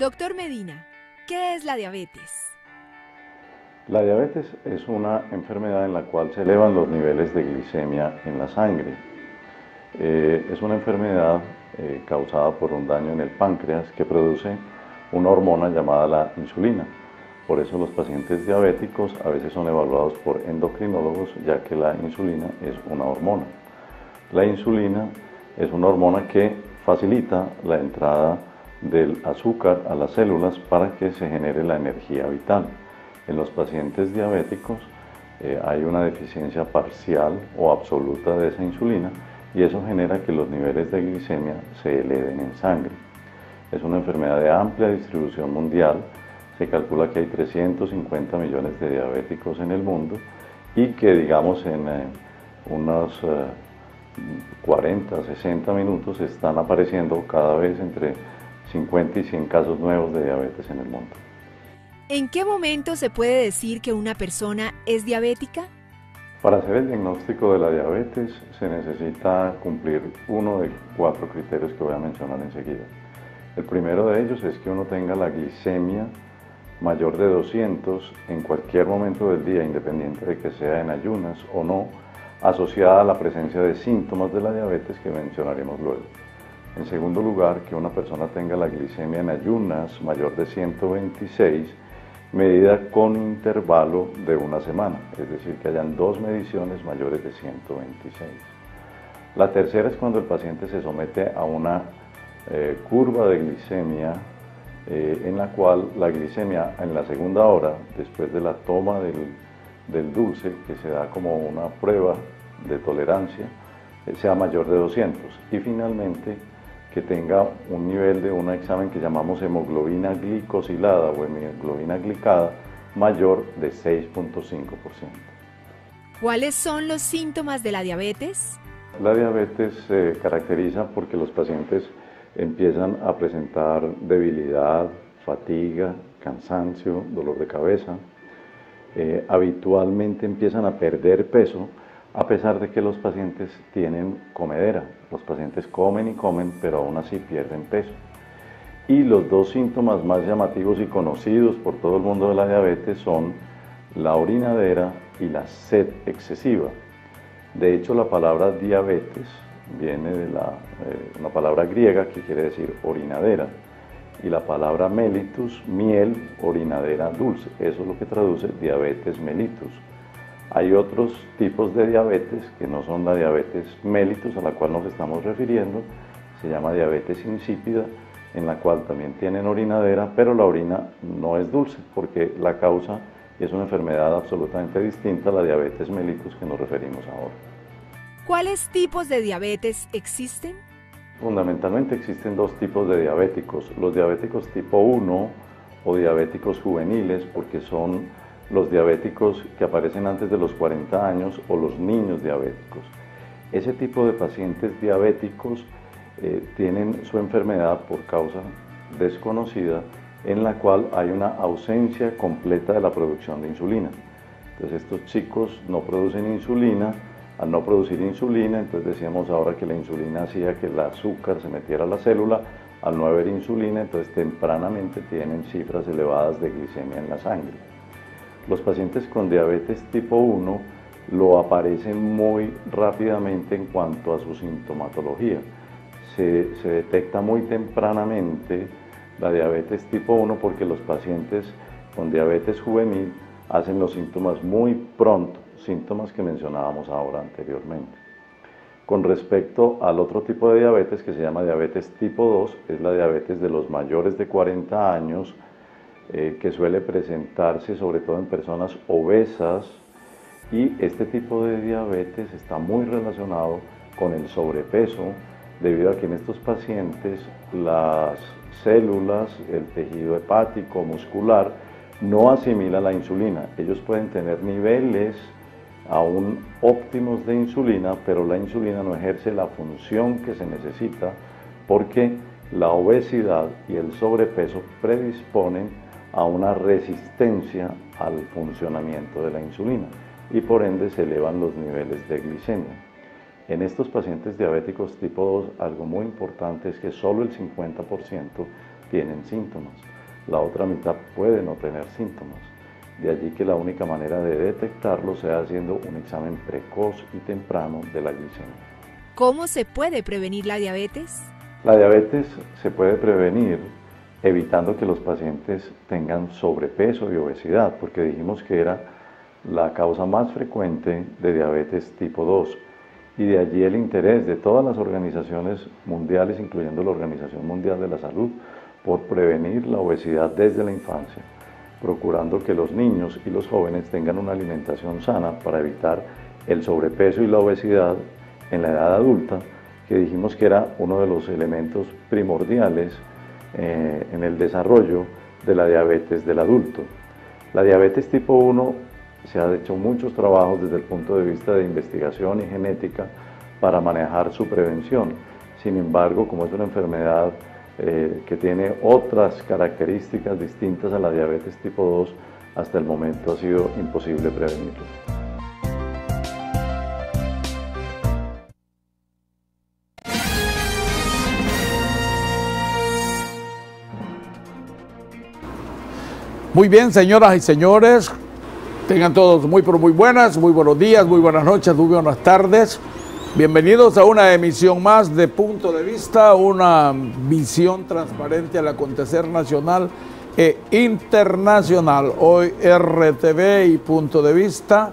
Doctor Medina, ¿qué es la diabetes? La diabetes es una enfermedad en la cual se elevan los niveles de glicemia en la sangre. Es una enfermedad causada por un daño en el páncreas que produce una hormona llamada la insulina. Por eso los pacientes diabéticos a veces son evaluados por endocrinólogos, ya que la insulina es una hormona. La insulina es una hormona que facilita la entrada del azúcar a las células para que se genere la energía vital. En los pacientes diabéticos hay una deficiencia parcial o absoluta de esa insulina y eso genera que los niveles de glicemia se eleven en sangre. Es una enfermedad de amplia distribución mundial. Se calcula que hay 350 millones de diabéticos en el mundo y que, digamos, en unos 40, 60 minutos están apareciendo cada vez entre 50 y 100 casos nuevos de diabetes en el mundo. ¿En qué momento se puede decir que una persona es diabética? Para hacer el diagnóstico de la diabetes se necesita cumplir uno de 4 criterios que voy a mencionar enseguida. El primero de ellos es que uno tenga la glicemia mayor de 200 en cualquier momento del día, independiente de que sea en ayunas o no, asociada a la presencia de síntomas de la diabetes que mencionaremos luego. En segundo lugar, que una persona tenga la glicemia en ayunas mayor de 126, medida con intervalo de una semana, es decir, que hayan 2 mediciones mayores de 126. La tercera es cuando el paciente se somete a una curva de glicemia en la cual la glicemia en la segunda hora, después de la toma del dulce, que se da como una prueba de tolerancia, sea mayor de 200. Y finalmente, que tenga un nivel de un examen que llamamos hemoglobina glicosilada o hemoglobina glicada mayor de 6.5%. ¿Cuáles son los síntomas de la diabetes? La diabetes se caracteriza porque los pacientes empiezan a presentar debilidad, fatiga, cansancio, dolor de cabeza. Habitualmente empiezan a perder peso a pesar de que los pacientes tienen comedera. Los pacientes comen y comen, pero aún así pierden peso. Y los dos síntomas más llamativos y conocidos por todo el mundo de la diabetes son la orinadera y la sed excesiva. De hecho, la palabra diabetes viene de una palabra griega que quiere decir orinadera, y la palabra mellitus, miel, orinadera dulce. Eso es lo que traduce diabetes mellitus. Hay otros tipos de diabetes que no son la diabetes mellitus a la cual nos estamos refiriendo, se llama diabetes insípida, en la cual también tienen orinadera, pero la orina no es dulce, porque la causa es una enfermedad absolutamente distinta a la diabetes mellitus que nos referimos ahora. ¿Cuáles tipos de diabetes existen? Fundamentalmente existen 2 tipos de diabéticos, los diabéticos tipo 1 o diabéticos juveniles, porque son los diabéticos que aparecen antes de los 40 años o los niños diabéticos. Ese tipo de pacientes diabéticos tienen su enfermedad por causa desconocida, en la cual hay una ausencia completa de la producción de insulina. Entonces estos chicos no producen insulina. Al no producir insulina, entonces decíamos ahora que la insulina hacía que el azúcar se metiera a la célula. Al no haber insulina, entonces tempranamente tienen cifras elevadas de glicemia en la sangre. Los pacientes con diabetes tipo 1 lo aparecen muy rápidamente en cuanto a su sintomatología. Se detecta muy tempranamente la diabetes tipo 1 porque los pacientes con diabetes juvenil hacen los síntomas muy pronto, síntomas que mencionábamos ahora anteriormente. Con respecto al otro tipo de diabetes que se llama diabetes tipo 2, es la diabetes de los mayores de 40 años, que suele presentarse sobre todo en personas obesas, y este tipo de diabetes está muy relacionado con el sobrepeso, debido a que en estos pacientes las células, el tejido hepático, muscular, no asimila la insulina. Ellos pueden tener niveles aún óptimos de insulina, pero la insulina no ejerce la función que se necesita porque la obesidad y el sobrepeso predisponen a una resistencia al funcionamiento de la insulina y por ende se elevan los niveles de glicemia. En estos pacientes diabéticos tipo 2, algo muy importante es que solo el 50% tienen síntomas. La otra mitad puede no tener síntomas. De allí que la única manera de detectarlo sea haciendo un examen precoz y temprano de la glicemia. ¿Cómo se puede prevenir la diabetes? La diabetes se puede prevenir evitando que los pacientes tengan sobrepeso y obesidad, porque dijimos que era la causa más frecuente de diabetes tipo 2. Y de allí el interés de todas las organizaciones mundiales, incluyendo la Organización Mundial de la Salud, por prevenir la obesidad desde la infancia, procurando que los niños y los jóvenes tengan una alimentación sana para evitar el sobrepeso y la obesidad en la edad adulta, que dijimos que era uno de los elementos primordiales en el desarrollo de la diabetes del adulto. La diabetes tipo 1 se han hecho muchos trabajos desde el punto de vista de investigación y genética para manejar su prevención. Sin embargo, como es una enfermedad que tiene otras características distintas a la diabetes tipo 2, hasta el momento ha sido imposible prevenirlo. Muy bien, señoras y señores, tengan todos muy buenas, muy buenos días, muy buenas noches, muy buenas tardes. Bienvenidos a una emisión más de Punto de Vista, una visión transparente al acontecer nacional e internacional. Hoy RTV y Punto de Vista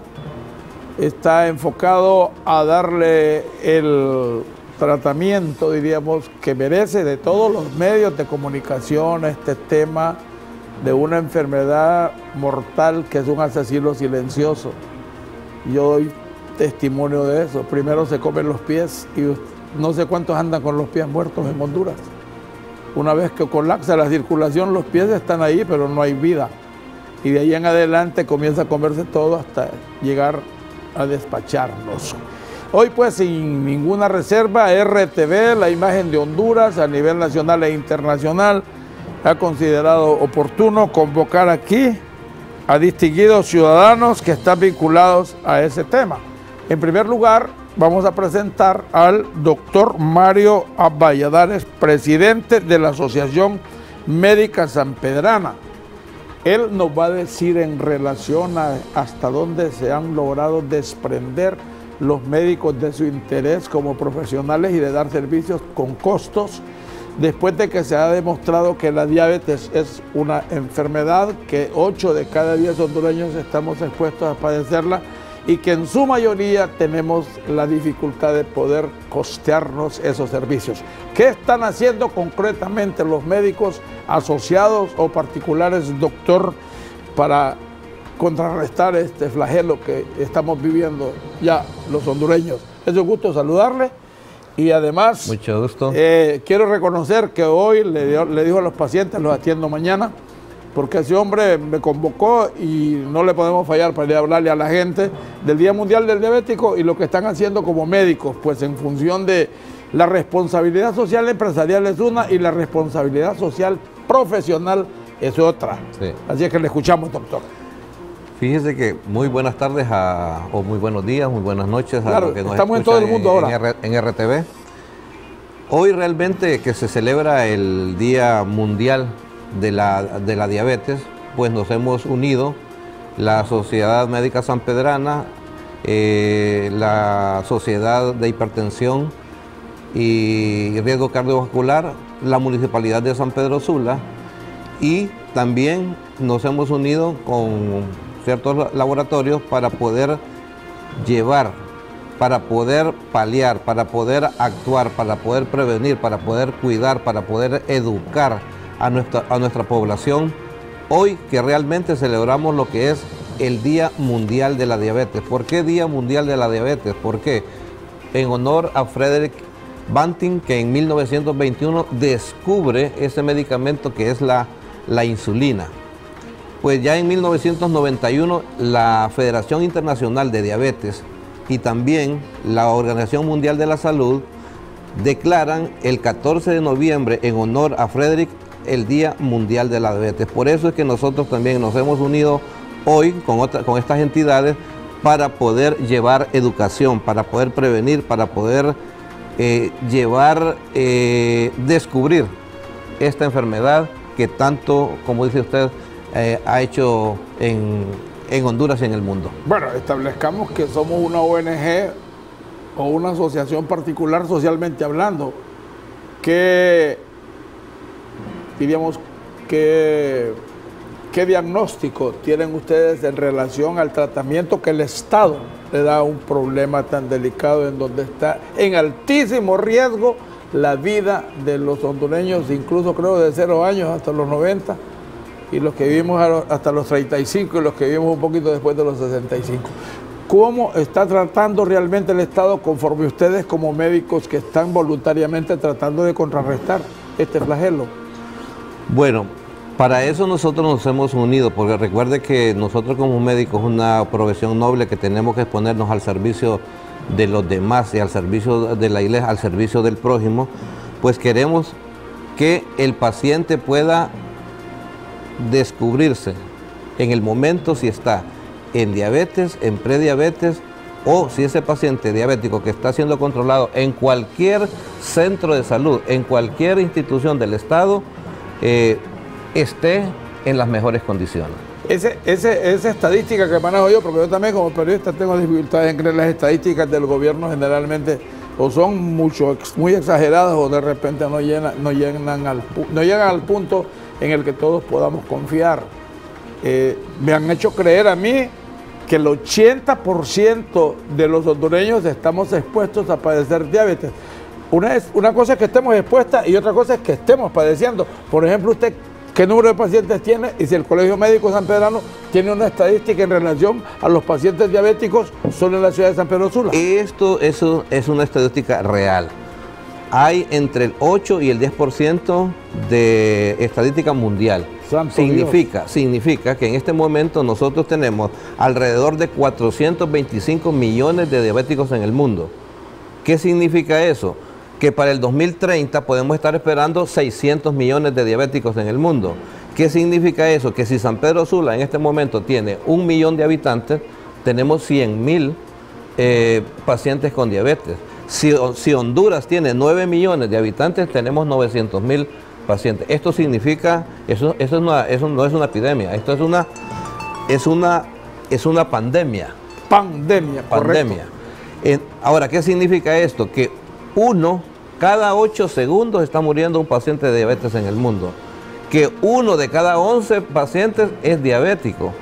está enfocado a darle el tratamiento, diríamos, que merece de todos los medios de comunicación a este tema de una enfermedad mortal que es un asesino silencioso. Yo doy testimonio de eso. Primero se comen los pies y no sé cuántos andan con los pies muertos en Honduras. Una vez que colapsa la circulación, los pies están ahí, pero no hay vida. Y de ahí en adelante comienza a comerse todo hasta llegar a despacharnos. Hoy pues sin ninguna reserva, RTV, la imagen de Honduras a nivel nacional e internacional, ha considerado oportuno convocar aquí a distinguidos ciudadanos que están vinculados a ese tema. En primer lugar, vamos a presentar al doctor Mario Valladares, presidente de la Asociación Médica Sanpedrana. Él nos va a decir en relación a hasta dónde se han logrado desprender los médicos de su interés como profesionales y de dar servicios con costos, después de que se ha demostrado que la diabetes es una enfermedad que 8 de cada 10 hondureños estamos expuestos a padecerla y que en su mayoría tenemos la dificultad de poder costearnos esos servicios. ¿Qué están haciendo concretamente los médicos asociados o particulares, doctor, para contrarrestar este flagelo que estamos viviendo ya los hondureños? Es un gusto saludarle. Y además, mucho gusto. Quiero reconocer que hoy le dijo a los pacientes, los atiendo mañana, porque ese hombre me convocó y no le podemos fallar para ir a hablarle a la gente del Día Mundial del Diabético y lo que están haciendo como médicos, pues en función de la responsabilidad social empresarial es una y la responsabilidad social profesional es otra. Sí. Así es que le escuchamos, doctor. Fíjese que muy buenas tardes o muy buenos días, muy buenas noches a los que nos estamos en todo el mundo ahora. En RTV. Hoy realmente que se celebra el Día Mundial de la Diabetes, pues nos hemos unido la Sociedad Médica Sanpedrana, la Sociedad de Hipertensión y Riesgo Cardiovascular, la Municipalidad de San Pedro Sula, y también nos hemos unido con ciertos laboratorios para poder llevar, para poder paliar, para poder actuar, para poder prevenir, para poder cuidar, para poder educar a nuestra población. Hoy que realmente celebramos lo que es el Día Mundial de la Diabetes. ¿Por qué Día Mundial de la Diabetes? Porque en honor a Frederick Banting, que en 1921 descubre ese medicamento que es la insulina. Pues ya en 1991 la Federación Internacional de Diabetes y también la Organización Mundial de la Salud declaran el 14 de noviembre en honor a Frederick el Día Mundial de la Diabetes. Por eso es que nosotros también nos hemos unido hoy con estas entidades para poder llevar educación, para poder prevenir, para poder descubrir esta enfermedad que tanto, como dice usted, ha hecho en Honduras y en el mundo. Bueno, establezcamos que somos una ONG o una asociación particular socialmente hablando, que diríamos ¿qué diagnóstico tienen ustedes en relación al tratamiento que el Estado le da a un problema tan delicado en donde está en altísimo riesgo la vida de los hondureños, incluso creo de 0 años hasta los 90, y los que vivimos hasta los 35 y los que vivimos un poquito después de los 65? ¿Cómo está tratando realmente el Estado conforme ustedes como médicos que están voluntariamente tratando de contrarrestar este flagelo? Bueno, para eso nosotros nos hemos unido, porque recuerde que nosotros como médicos es una profesión noble que tenemos que exponernos al servicio de los demás y al servicio de la iglesia, al servicio del prójimo. Pues queremos que el paciente pueda descubrirse en el momento si está en diabetes, en prediabetes, o si ese paciente diabético que está siendo controlado en cualquier centro de salud, en cualquier institución del Estado, esté en las mejores condiciones. Esa estadística que manejo yo, porque yo también como periodista tengo dificultades en creer las estadísticas del gobierno, generalmente o son muy exageradas o de repente no llegan al punto en el que todos podamos confiar. Me han hecho creer a mí que el 80% de los hondureños estamos expuestos a padecer diabetes. Una cosa es que estemos expuestas y otra cosa es que estemos padeciendo. Por ejemplo, usted, ¿qué número de pacientes tiene? Y si el Colegio Médico Sanpedrano tiene una estadística en relación a los pacientes diabéticos solo en la ciudad de San Pedro Sula. Esto es una estadística real. Hay entre el 8 y el 10% de estadística mundial. Significa que en este momento nosotros tenemos alrededor de 425 millones de diabéticos en el mundo. ¿Qué significa eso? Que para el 2030 podemos estar esperando 600 millones de diabéticos en el mundo. ¿Qué significa eso? Que si San Pedro Sula en este momento tiene 1 millón de habitantes, tenemos 100.000 pacientes con diabetes. Si Honduras tiene 9 millones de habitantes, tenemos 900.000 pacientes. Esto significa, eso no es una epidemia, esto es una pandemia. Pandemia. Ahora, ¿qué significa esto? Que cada 8 segundos está muriendo un paciente de diabetes en el mundo. Que 1 de cada 11 pacientes es diabético.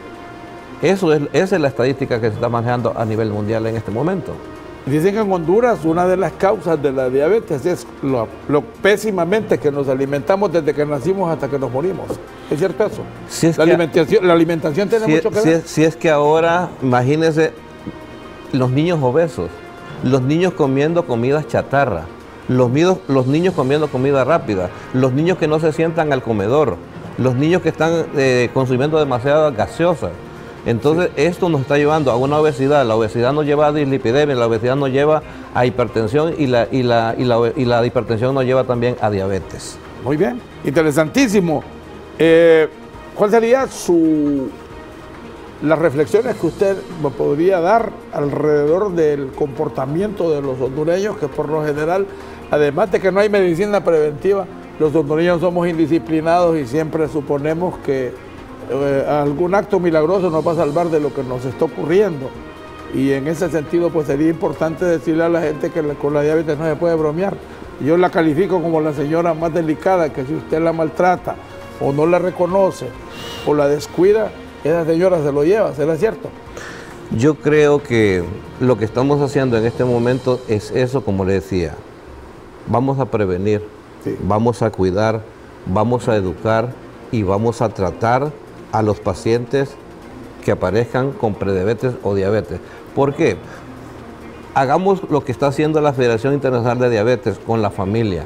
Esa es la estadística que se está manejando a nivel mundial en este momento. Dicen que en Honduras una de las causas de la diabetes es lo pésimamente que nos alimentamos desde que nacimos hasta que nos morimos. ¿Es cierto eso? Si es la alimentación tiene mucho que ver. Si es que ahora, imagínense, los niños obesos, los niños comiendo comidas chatarra, los niños comiendo comida rápida, los niños que no se sientan al comedor, los niños que están consumiendo demasiadas gaseosas. Entonces esto nos está llevando a una obesidad. La obesidad nos lleva a dislipidemia, la obesidad nos lleva a hipertensión y la hipertensión nos lleva también a diabetes. Muy bien, interesantísimo. ¿Cuál sería las reflexiones que usted me podría dar alrededor del comportamiento de los hondureños, que por lo general, además de que no hay medicina preventiva, los hondureños somos indisciplinados y siempre suponemos que algún acto milagroso nos va a salvar de lo que nos está ocurriendo? Y en ese sentido, pues sería importante decirle a la gente que con la diabetes no se puede bromear. Yo la califico como la señora más delicada, que si usted la maltrata o no la reconoce o la descuida, esa señora se lo lleva. ¿Será cierto? Yo creo que lo que estamos haciendo en este momento es eso, como le decía. Vamos a prevenir, sí, vamos a cuidar, vamos a educar y vamos a tratar a los pacientes que aparezcan con prediabetes o diabetes. ¿Por qué? Hagamos lo que está haciendo la Federación Internacional de Diabetes con la familia.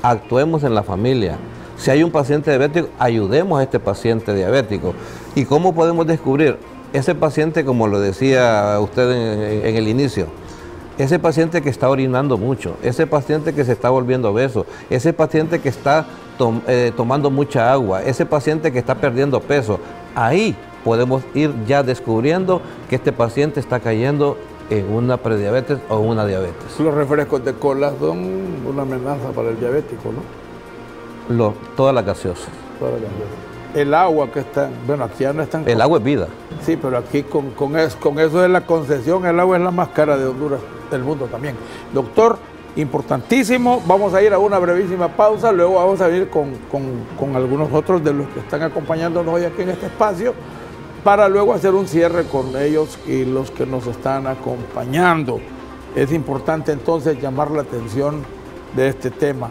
Actuemos en la familia. Si hay un paciente diabético, ayudemos a este paciente diabético. ¿Y cómo podemos descubrir? Ese paciente, como lo decía usted en el inicio, ese paciente que está orinando mucho, ese paciente que se está volviendo obeso, ese paciente que está tomando mucha agua, ese paciente que está perdiendo peso, ahí podemos ir ya descubriendo que este paciente está cayendo en una prediabetes o una diabetes. Los refrescos de cola son una amenaza para el diabético, ¿no? Todas las gaseosas. El agua que está, bueno, aquí ya no están. El agua es vida. Sí, pero aquí con eso de la concesión, el agua es la más cara de Honduras, del mundo también. Doctor, importantísimo, vamos a ir a una brevísima pausa, luego vamos a ir con algunos otros de los que están acompañándonos hoy aquí en este espacio, para luego hacer un cierre con ellos y los que nos están acompañando. Es importante entonces llamar la atención de este tema.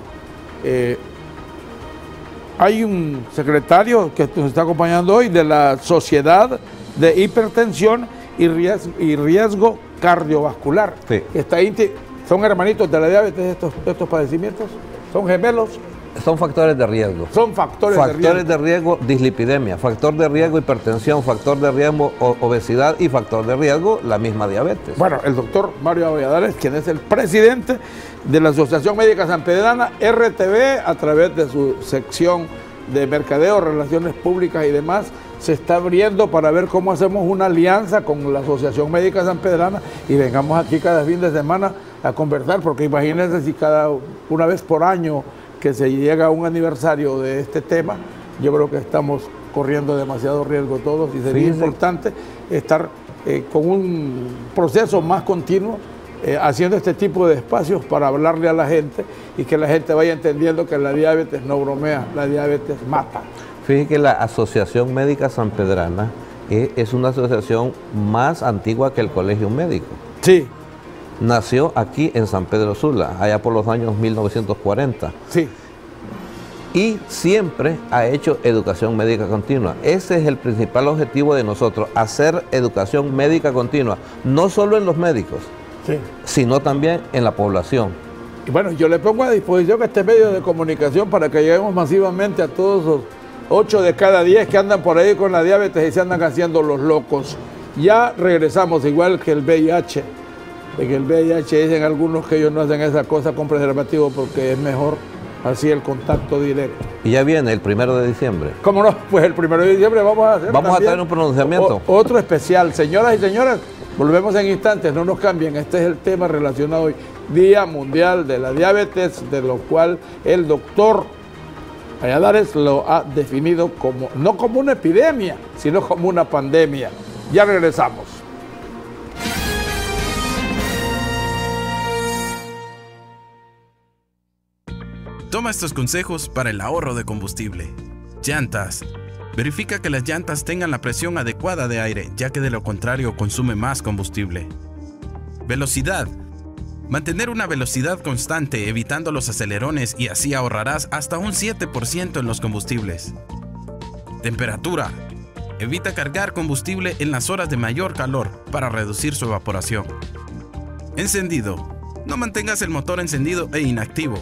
Hay un secretario que nos está acompañando hoy de la Sociedad de Hipertensión y Riesgo Cardiovascular. Sí. ¿Son hermanitos de la diabetes estos padecimientos? ¿Son gemelos? Son factores de riesgo. Son factores de riesgo, dislipidemia, factor de riesgo, hipertensión, factor de riesgo, obesidad y factor de riesgo, la misma diabetes. Bueno, el doctor Mario Valladares, quien es el presidente de la Asociación Médica Sanpedrana, RTV, a través de su sección de mercadeo, relaciones públicas y demás, se está abriendo para ver cómo hacemos una alianza con la Asociación Médica Sanpedrana y vengamos aquí cada fin de semana a conversar, porque imagínense si una vez por año que se llega a un aniversario de este tema, yo creo que estamos corriendo demasiado riesgo todos y sería importante estar con un proceso más continuo haciendo este tipo de espacios para hablarle a la gente y que la gente vaya entendiendo que la diabetes no bromea, la diabetes mata. Fíjate que la Asociación Médica Sanpedrana es una asociación más antigua que el Colegio Médico. Sí. Nació aquí en San Pedro Sula, allá por los años 1940. Sí. Y siempre ha hecho educación médica continua. Ese es el principal objetivo de nosotros, hacer educación médica continua, no solo en los médicos, sí, sino también en la población. Y bueno, yo le pongo a disposición este medio de comunicación para que lleguemos masivamente a todos los 8 de cada 10 que andan por ahí con la diabetes y se andan haciendo los locos. Ya regresamos, igual que el VIH. De que el VIH dicen algunos que ellos no hacen esa cosa con preservativo porque es mejor así el contacto directo. Y ya viene el 1 de diciembre. ¿Cómo no? Pues el 1 de diciembre vamos a hacer a tener un pronunciamiento. Otro especial. Señoras y señores, volvemos en instantes, no nos cambien. Este es el tema relacionado hoy, Día Mundial de la Diabetes, de lo cual el doctor Valladares lo ha definido como, no como una epidemia, sino como una pandemia. Ya regresamos. Toma estos consejos para el ahorro de combustible. Llantas. Verifica que las llantas tengan la presión adecuada de aire, ya que de lo contrario consume más combustible. Velocidad. Mantener una velocidad constante evitando los acelerones y así ahorrarás hasta un 7% en los combustibles. Temperatura. Evita cargar combustible en las horas de mayor calor para reducir su evaporación. Encendido. No mantengas el motor encendido e inactivo.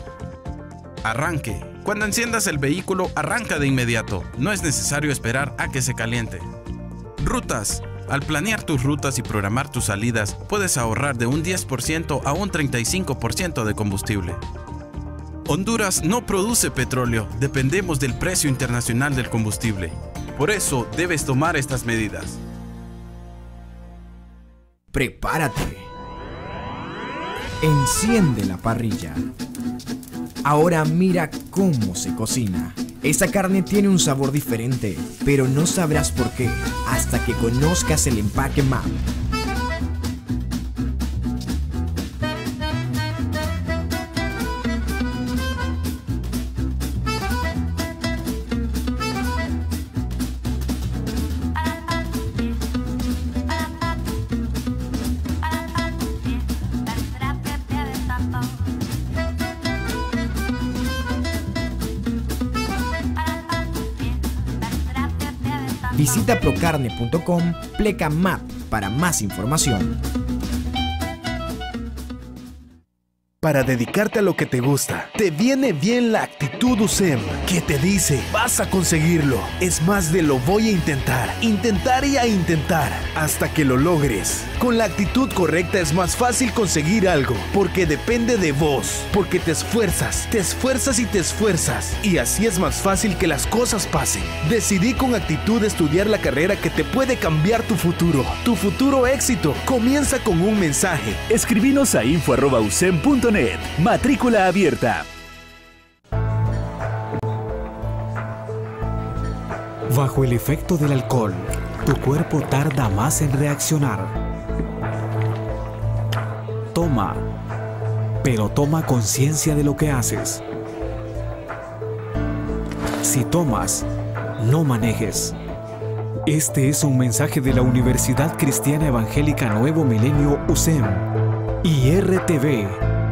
Arranque. Cuando enciendas el vehículo, arranca de inmediato. No es necesario esperar a que se caliente. Rutas. Al planear tus rutas y programar tus salidas, puedes ahorrar de un 10% a un 35% de combustible. Honduras no produce petróleo, dependemos del precio internacional del combustible. Por eso debes tomar estas medidas. Prepárate. Enciende la parrilla. Ahora mira cómo se cocina. Esa carne tiene un sabor diferente, pero no sabrás por qué hasta que conozcas el empaque MAP. Visita procarne.com, pleca MAP para más información. Para dedicarte a lo que te gusta, te viene bien la actitud USEM, que te dice, vas a conseguirlo. Es más de lo voy a intentar y a intentar, hasta que lo logres. Con la actitud correcta es más fácil conseguir algo, porque depende de vos, porque te esfuerzas y te esfuerzas, y así es más fácil que las cosas pasen. Decidí con actitud estudiar la carrera que te puede cambiar tu futuro éxito. Comienza con un mensaje. Escribinos a info@usem.net. Matrícula abierta. Bajo el efecto del alcohol, tu cuerpo tarda más en reaccionar. Toma, pero toma conciencia de lo que haces. Si tomas, no manejes. Este es un mensaje de la Universidad Cristiana Evangélica Nuevo Milenio USEM y RTV,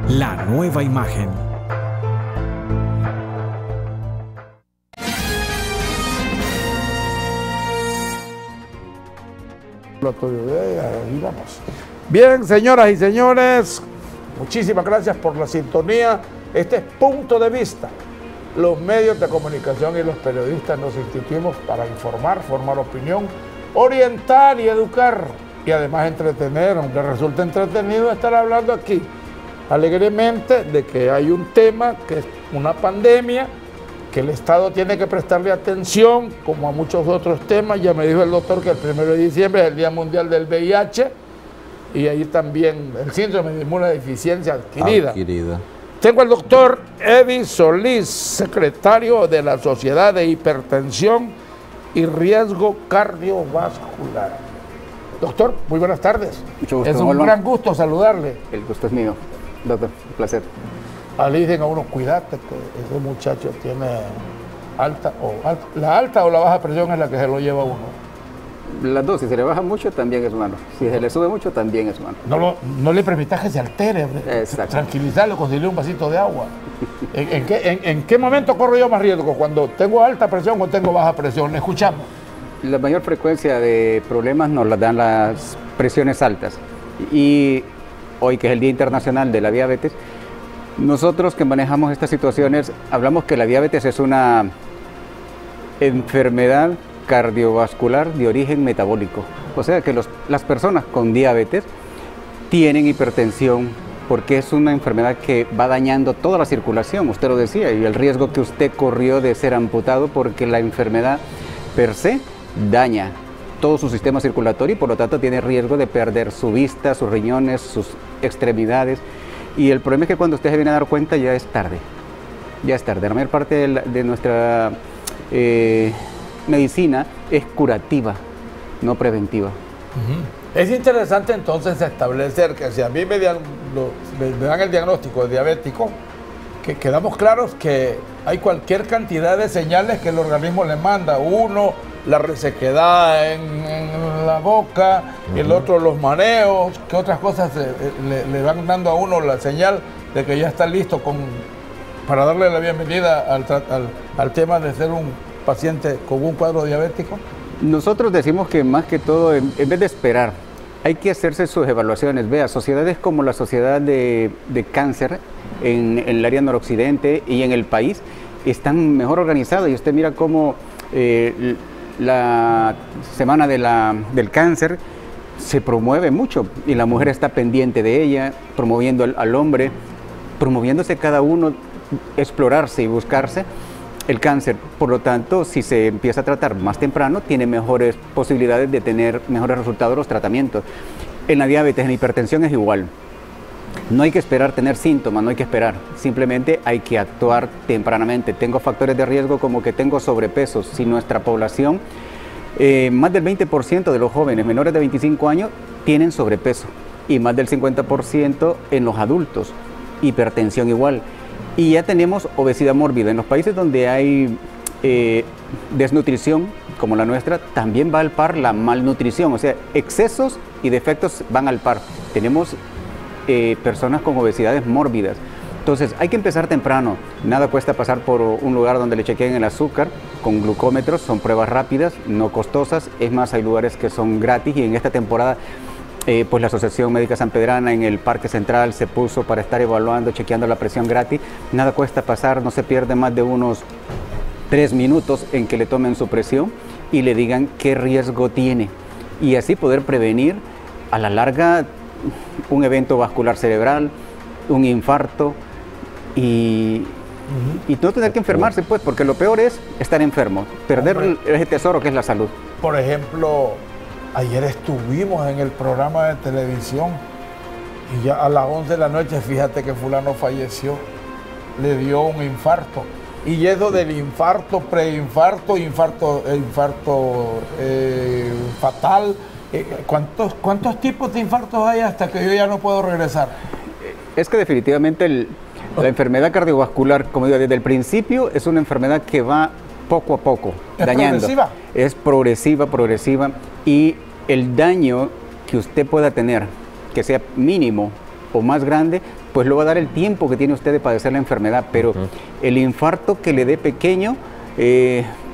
la nueva imagen. Bien, señoras y señores, muchísimas gracias por la sintonía. Este es Punto de Vista. Los medios de comunicación y los periodistas nos instituimos para informar, formar opinión, orientar y educar, y además entretener, aunque resulte entretenido estar hablando aquí alegremente de que hay un tema que es una pandemia, que el Estado tiene que prestarle atención, como a muchos otros temas. Ya me dijo el doctor que el 1 de diciembre es el Día Mundial del VIH, y ahí también el síndrome de inmunodeficiencia adquirida. Tengo al doctor Eddie Solís, secretario de la Sociedad de Hipertensión y Riesgo Cardiovascular. Doctor, muy buenas tardes. Mucho gusto. Es un gran gusto saludarle. El gusto es mío, doctor, un placer. Le dicen a uno, cuídate, que ese muchacho tiene la alta o la baja presión es la que se lo lleva a uno. Las dos, si se le baja mucho también es malo, si se le sube mucho también es malo. No le permitas que se altere, tranquilizarlo, conseguirle un vasito de agua. ¿En qué momento corro yo más riesgo? ¿Cuando tengo alta presión o tengo baja presión? ¿Le escuchamos? La mayor frecuencia de problemas nos las dan las presiones altas. Y hoy, que es el Día Internacional de la Diabetes, nosotros que manejamos estas situaciones hablamos que la diabetes es una enfermedad cardiovascular de origen metabólico. O sea que las personas con diabetes tienen hipertensión porque es una enfermedad que va dañando toda la circulación, usted lo decía, y el riesgo que usted corrió de ser amputado porque la enfermedad per se daña todo su sistema circulatorio y por lo tanto tiene riesgo de perder su vista, sus riñones, sus extremidades. Y el problema es que cuando usted se viene a dar cuenta ya es tarde. Ya es tarde. La mayor parte de nuestra medicina es curativa, no preventiva. Es interesante entonces establecer que si a mí me dan el diagnóstico de diabético, que quedamos claros que hay cualquier cantidad de señales que el organismo le manda. Uno, la resequedad en la boca, el otro, los mareos, que otras cosas le van dando a uno la señal de que ya está listo para darle la bienvenida al tema de ser un paciente con un cuadro diabético. Nosotros decimos que más que todo, en vez de esperar, hay que hacerse sus evaluaciones. Vea, sociedades como la Sociedad de Cáncer en el área noroccidente y en el país están mejor organizadas, y usted mira cómo la semana del cáncer se promueve mucho y la mujer está pendiente de ella, promoviendo al hombre, promoviéndose cada uno, explorarse y buscarse el cáncer. Por lo tanto, si se empieza a tratar más temprano, tiene mejores posibilidades de tener mejores resultados los tratamientos. En la diabetes, en la hipertensión es igual. No hay que esperar tener síntomas, no hay que esperar. Simplemente hay que actuar tempranamente. Tengo factores de riesgo como que tengo sobrepeso. Si nuestra población, más del 20% de los jóvenes menores de 25 años tienen sobrepeso y más del 50% en los adultos. Hipertensión igual. Y ya tenemos obesidad mórbida. En los países donde hay desnutrición, como la nuestra, también va al par la malnutrición. O sea, excesos y defectos van al par. Tenemos personas con obesidades mórbidas. Entonces, hay que empezar temprano. Nada cuesta pasar por un lugar donde le chequeen el azúcar con glucómetros. Son pruebas rápidas, no costosas. Es más, hay lugares que son gratis, y en esta temporada pues la Asociación Médica Sanpedrana en el Parque Central se puso para estar evaluando, chequeando la presión gratis. Nada cuesta pasar, no se pierde más de unos 3 minutos en que le tomen su presión y le digan qué riesgo tiene, y así poder prevenir a la larga un evento vascular cerebral, un infarto y no tener que enfermarse, pues, porque lo peor es estar enfermo, perder ese tesoro que es la salud. Por ejemplo, ayer estuvimos en el programa de televisión y ya a las 11 de la noche, fíjate que fulano falleció, le dio un infarto. Y eso del infarto, preinfarto, infarto fatal. ¿Cuántos tipos de infartos hay hasta que yo ya no puedo regresar? Es que definitivamente la enfermedad cardiovascular, como digo, desde el principio es una enfermedad que va poco a poco dañando. ¿Progresiva? Es progresiva, y el daño que usted pueda tener, que sea mínimo o más grande, pues lo va a dar el tiempo que tiene usted de padecer la enfermedad. Pero el infarto que le dé pequeño,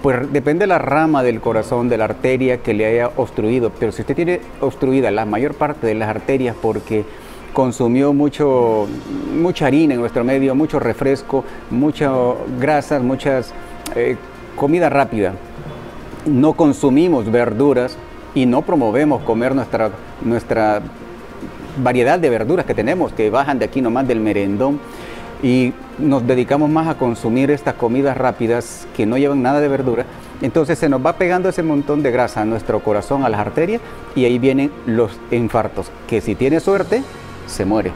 pues depende de la rama del corazón, de la arteria que le haya obstruido. Pero si usted tiene obstruida la mayor parte de las arterias porque consumió mucha harina en nuestro medio, mucho refresco, muchas grasas, muchas comida rápida, no consumimos verduras y no promovemos comer nuestra variedad de verduras que tenemos, que bajan de aquí nomás del merendón, y nos dedicamos más a consumir estas comidas rápidas que no llevan nada de verdura, entonces se nos va pegando ese montón de grasa a nuestro corazón, a las arterias, y ahí vienen los infartos, que si tiene suerte, se muere.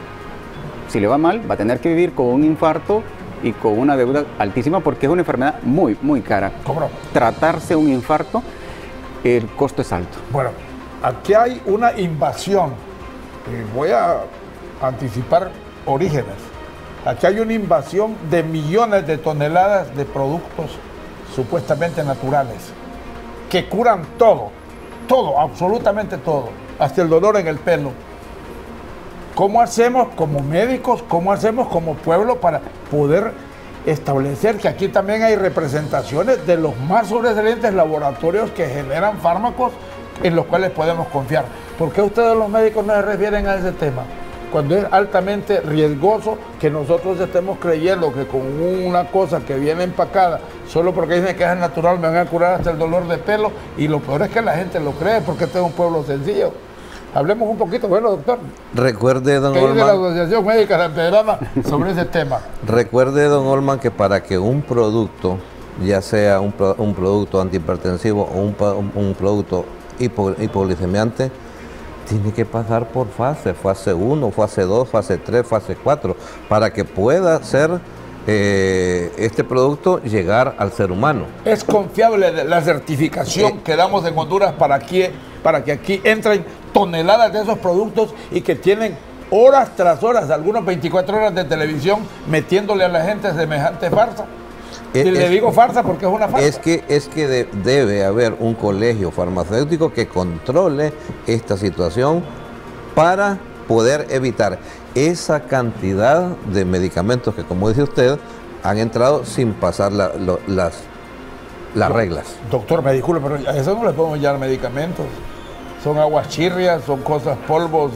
Si le va mal, va a tener que vivir con un infarto y con una deuda altísima, porque es una enfermedad muy, muy cara. ¿Cómo? Tratarse un infarto, el costo es alto. Bueno, aquí hay una invasión, voy a anticipar orígenes. Aquí hay una invasión de millones de toneladas de productos supuestamente naturales que curan todo, absolutamente todo, hasta el dolor en el pelo. ¿Cómo hacemos como médicos, cómo hacemos como pueblo para poder establecer que aquí también hay representaciones de los más sobresalientes laboratorios que generan fármacos en los cuales podemos confiar? ¿Por qué ustedes los médicos no se refieren a ese tema? Cuando es altamente riesgoso que nosotros estemos creyendo que con una cosa que viene empacada, solo porque dicen que es natural, me van a curar hasta el dolor de pelo, y lo peor es que la gente lo cree porque este es un pueblo sencillo. Hablemos un poquito, bueno, doctor. Recuerde, don ¿Qué dice la Olman, Asociación Médica de Ampedrama sobre ese tema? recuerde, don Olman, que para que un producto, ya sea un producto antihipertensivo o un producto hipoglicemiante, tiene que pasar por fase 1, fase 2, fase 3, fase 4, para que pueda ser este producto llegar al ser humano. ¿Es confiable la certificación que damos en Honduras para que aquí entren toneladas de esos productos y que tienen horas tras horas, algunos 24 horas de televisión, metiéndole a la gente semejante farsa? Y le digo farsa porque es una farsa. Es que debe haber un colegio farmacéutico que controle esta situación para poder evitar esa cantidad de medicamentos que, como dice usted, han entrado sin pasar las reglas. Doctor, me disculpe, pero a eso no le podemos llamar medicamentos. Son aguas chirrias, son cosas, polvos,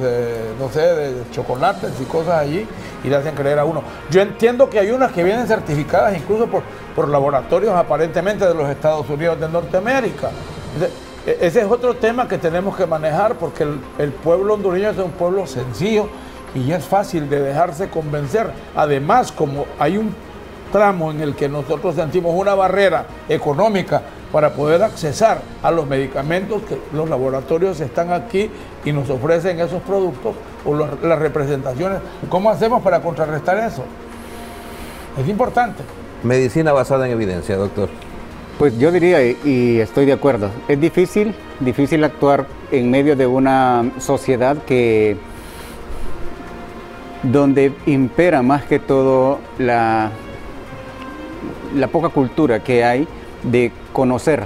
no sé, de chocolates y cosas allí, y le hacen creer a uno. Yo entiendo que hay unas que vienen certificadas incluso por laboratorios aparentemente de los Estados Unidos de Norteamérica. Ese es otro tema que tenemos que manejar, porque el pueblo hondureño es un pueblo sencillo y es fácil de dejarse convencer. Además, como hay un tramo en el que nosotros sentimos una barrera económica para poder accesar a los medicamentos, que los laboratorios están aquí y nos ofrecen esos productos o las representaciones. ¿Cómo hacemos para contrarrestar eso? Es importante. Medicina basada en evidencia, doctor. Pues yo diría, y estoy de acuerdo, es difícil actuar en medio de una sociedad donde impera más que todo la poca cultura que hay de conocer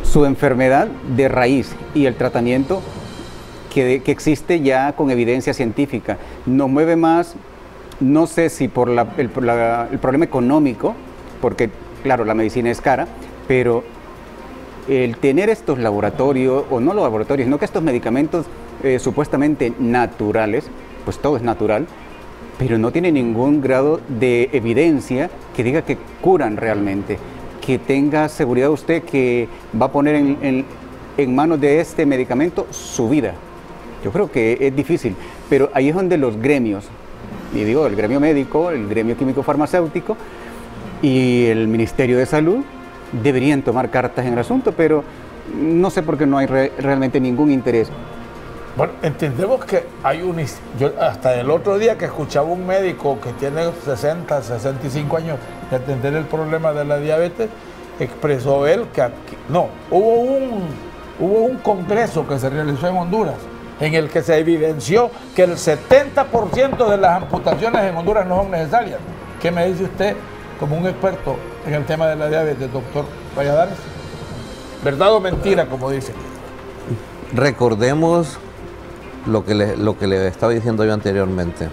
su enfermedad de raíz y el tratamiento que existe ya con evidencia científica. Nos mueve más, no sé si por el problema económico, porque claro, la medicina es cara, pero el tener estos laboratorios, o no los laboratorios, sino que estos medicamentos supuestamente naturales, pues todo es natural, pero no tiene ningún grado de evidencia que diga que curan realmente, que tenga seguridad usted que va a poner en manos de este medicamento su vida. Yo creo que es difícil, pero ahí es donde los gremios, y digo el gremio médico, el gremio químico farmacéutico y el Ministerio de Salud deberían tomar cartas en el asunto, pero no sé por qué no hay realmente ningún interés. Bueno, entendemos que hay yo hasta el otro día que escuchaba un médico que tiene 60, 65 años de atender el problema de la diabetes, expresó él que hubo un congreso que se realizó en Honduras en el que se evidenció que el 70% de las amputaciones en Honduras no son necesarias. ¿Qué me dice usted como un experto en el tema de la diabetes, doctor Valladares? ¿Verdad o mentira, como dice? Recordemos lo que le estaba diciendo yo anteriormente.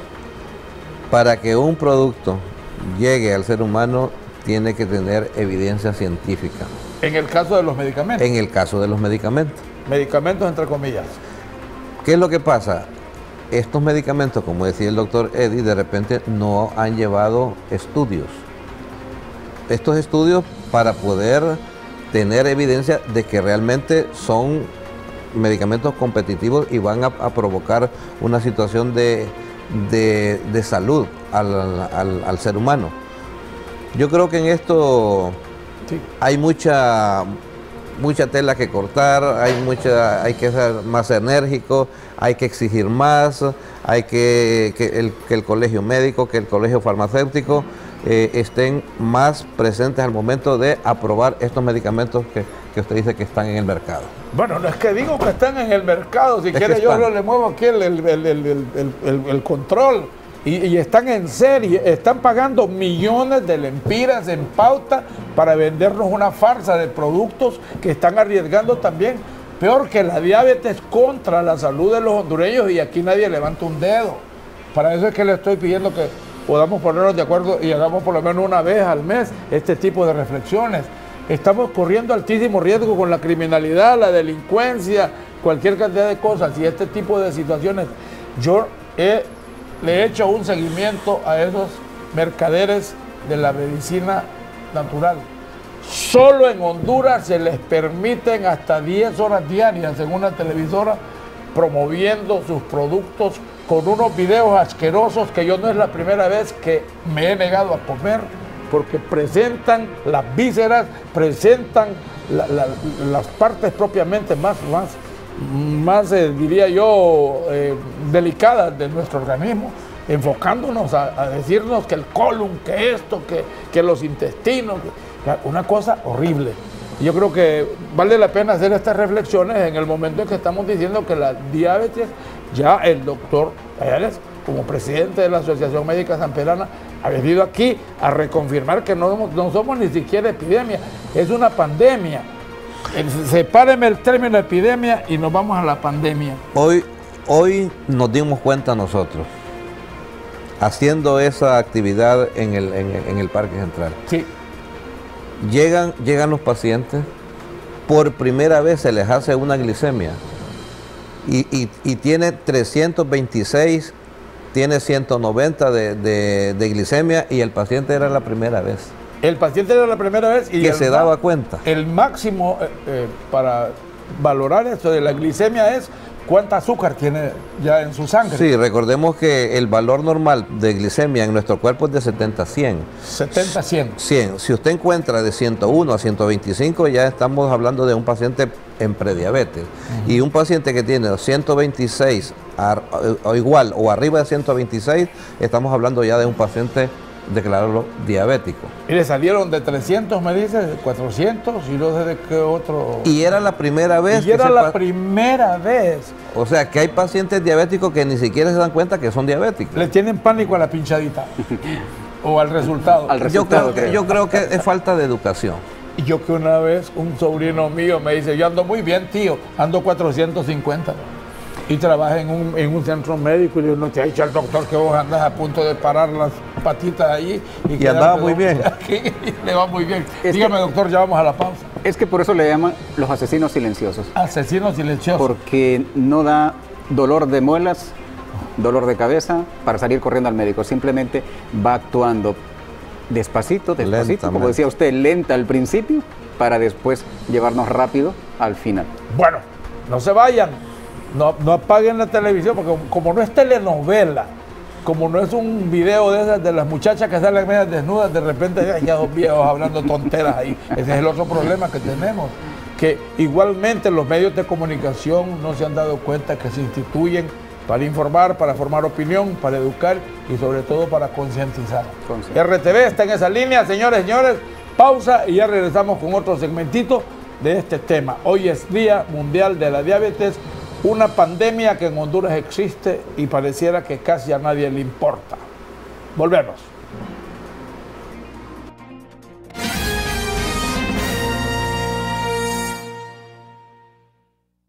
Para que un producto llegue al ser humano, tiene que tener evidencia científica. En el caso de los medicamentos. En el caso de los medicamentos. Medicamentos entre comillas. ¿Qué es lo que pasa? Estos medicamentos, como decía el doctor Eddie, de repente no han llevado estudios. Estos estudios para poder tener evidencia de que realmente son medicamentos competitivos y van a provocar una situación de salud al ser humano. Yo creo que en esto sí hay mucha tela que cortar, hay que ser más enérgico, hay que exigir más, hay que el colegio médico, que el colegio farmacéutico estén más presentes al momento de aprobar estos medicamentos que usted dice que están en el mercado. Bueno, no es que digo que están en el mercado, si quiere yo le muevo aquí el control. Y están en serie, están pagando millones de lempiras en pauta para vendernos una farsa de productos que están arriesgando también, peor que la diabetes, contra la salud de los hondureños, y aquí nadie levanta un dedo. Para eso es que le estoy pidiendo que podamos ponernos de acuerdo y hagamos por lo menos una vez al mes este tipo de reflexiones. Estamos corriendo altísimo riesgo con la criminalidad, la delincuencia, cualquier cantidad de cosas, y este tipo de situaciones. Yo le he hecho un seguimiento a esos mercaderes de la medicina natural. Solo en Honduras se les permiten hasta 10 horas diarias en una televisora promoviendo sus productos con unos videos asquerosos que yo no es la primera vez que me he negado a comer, porque presentan las vísceras, presentan las partes propiamente más diría yo, delicadas de nuestro organismo, enfocándonos a decirnos que el colon, que esto, que los intestinos, una cosa horrible. Yo creo que vale la pena hacer estas reflexiones en el momento en que estamos diciendo que la diabetes, ya el doctor Ayales, como presidente de la Asociación Médica Sanpedrana, ha venido aquí a reconfirmar que no somos ni siquiera epidemia, es una pandemia. Sepáreme el término epidemia y nos vamos a la pandemia. Hoy nos dimos cuenta nosotros, haciendo esa actividad en el Parque Central. Sí. Llegan los pacientes, por primera vez se les hace una glicemia y tiene 326, tiene 190 de glicemia, y el paciente era la primera vez. El paciente era la primera vez y que se daba cuenta. El máximo para valorar esto de la glicemia es cuánta azúcar tiene ya en su sangre. Sí, recordemos que el valor normal de glicemia en nuestro cuerpo es de 70 a 100. 70 a 100. 100. Si usted encuentra de 101 a 125, ya estamos hablando de un paciente en prediabetes. Y un paciente que tiene 126 o igual o arriba de 126, estamos hablando ya de un paciente declararlo diabético. Y le salieron de 300, me dice, de 400, y no sé de qué otro. Y era la primera vez. Y era la primera vez. O sea, que hay pacientes diabéticos que ni siquiera se dan cuenta que son diabéticos. Le tienen pánico a la pinchadita. O al resultado. Yo creo que es falta de educación. Y yo que una vez un sobrino mío me dice, yo ando muy bien, tío, ando 450. Y trabaja en un centro médico, y yo no te ha dicho al doctor que vos andas a punto de parar las patitas allí. Y andaba muy bien. Aquí, le va muy bien. Dígame, doctor, ya vamos a la pausa. Es que por eso le llaman los asesinos silenciosos. Asesinos silenciosos. Porque no da dolor de muelas, dolor de cabeza para salir corriendo al médico. Simplemente va actuando despacito, como decía usted, lenta al principio, para después llevarnos rápido al final. Bueno, no se vayan. No apaguen la televisión, porque como no es telenovela, como no es un video de esas de las muchachas que salen medias desnudas, de repente ya dos viejos hablando tonteras ahí. Ese es el otro problema que tenemos. que igualmente los medios de comunicación no se han dado cuenta que se instituyen para informar, para formar opinión, para educar y sobre todo para concientizar. RTV está en esa línea, señores, señores. Pausa y ya regresamos con otro segmentito de este tema. Hoy es Día Mundial de la Diabetes, una pandemia que en Honduras existe y pareciera que casi a nadie le importa. Volvemos.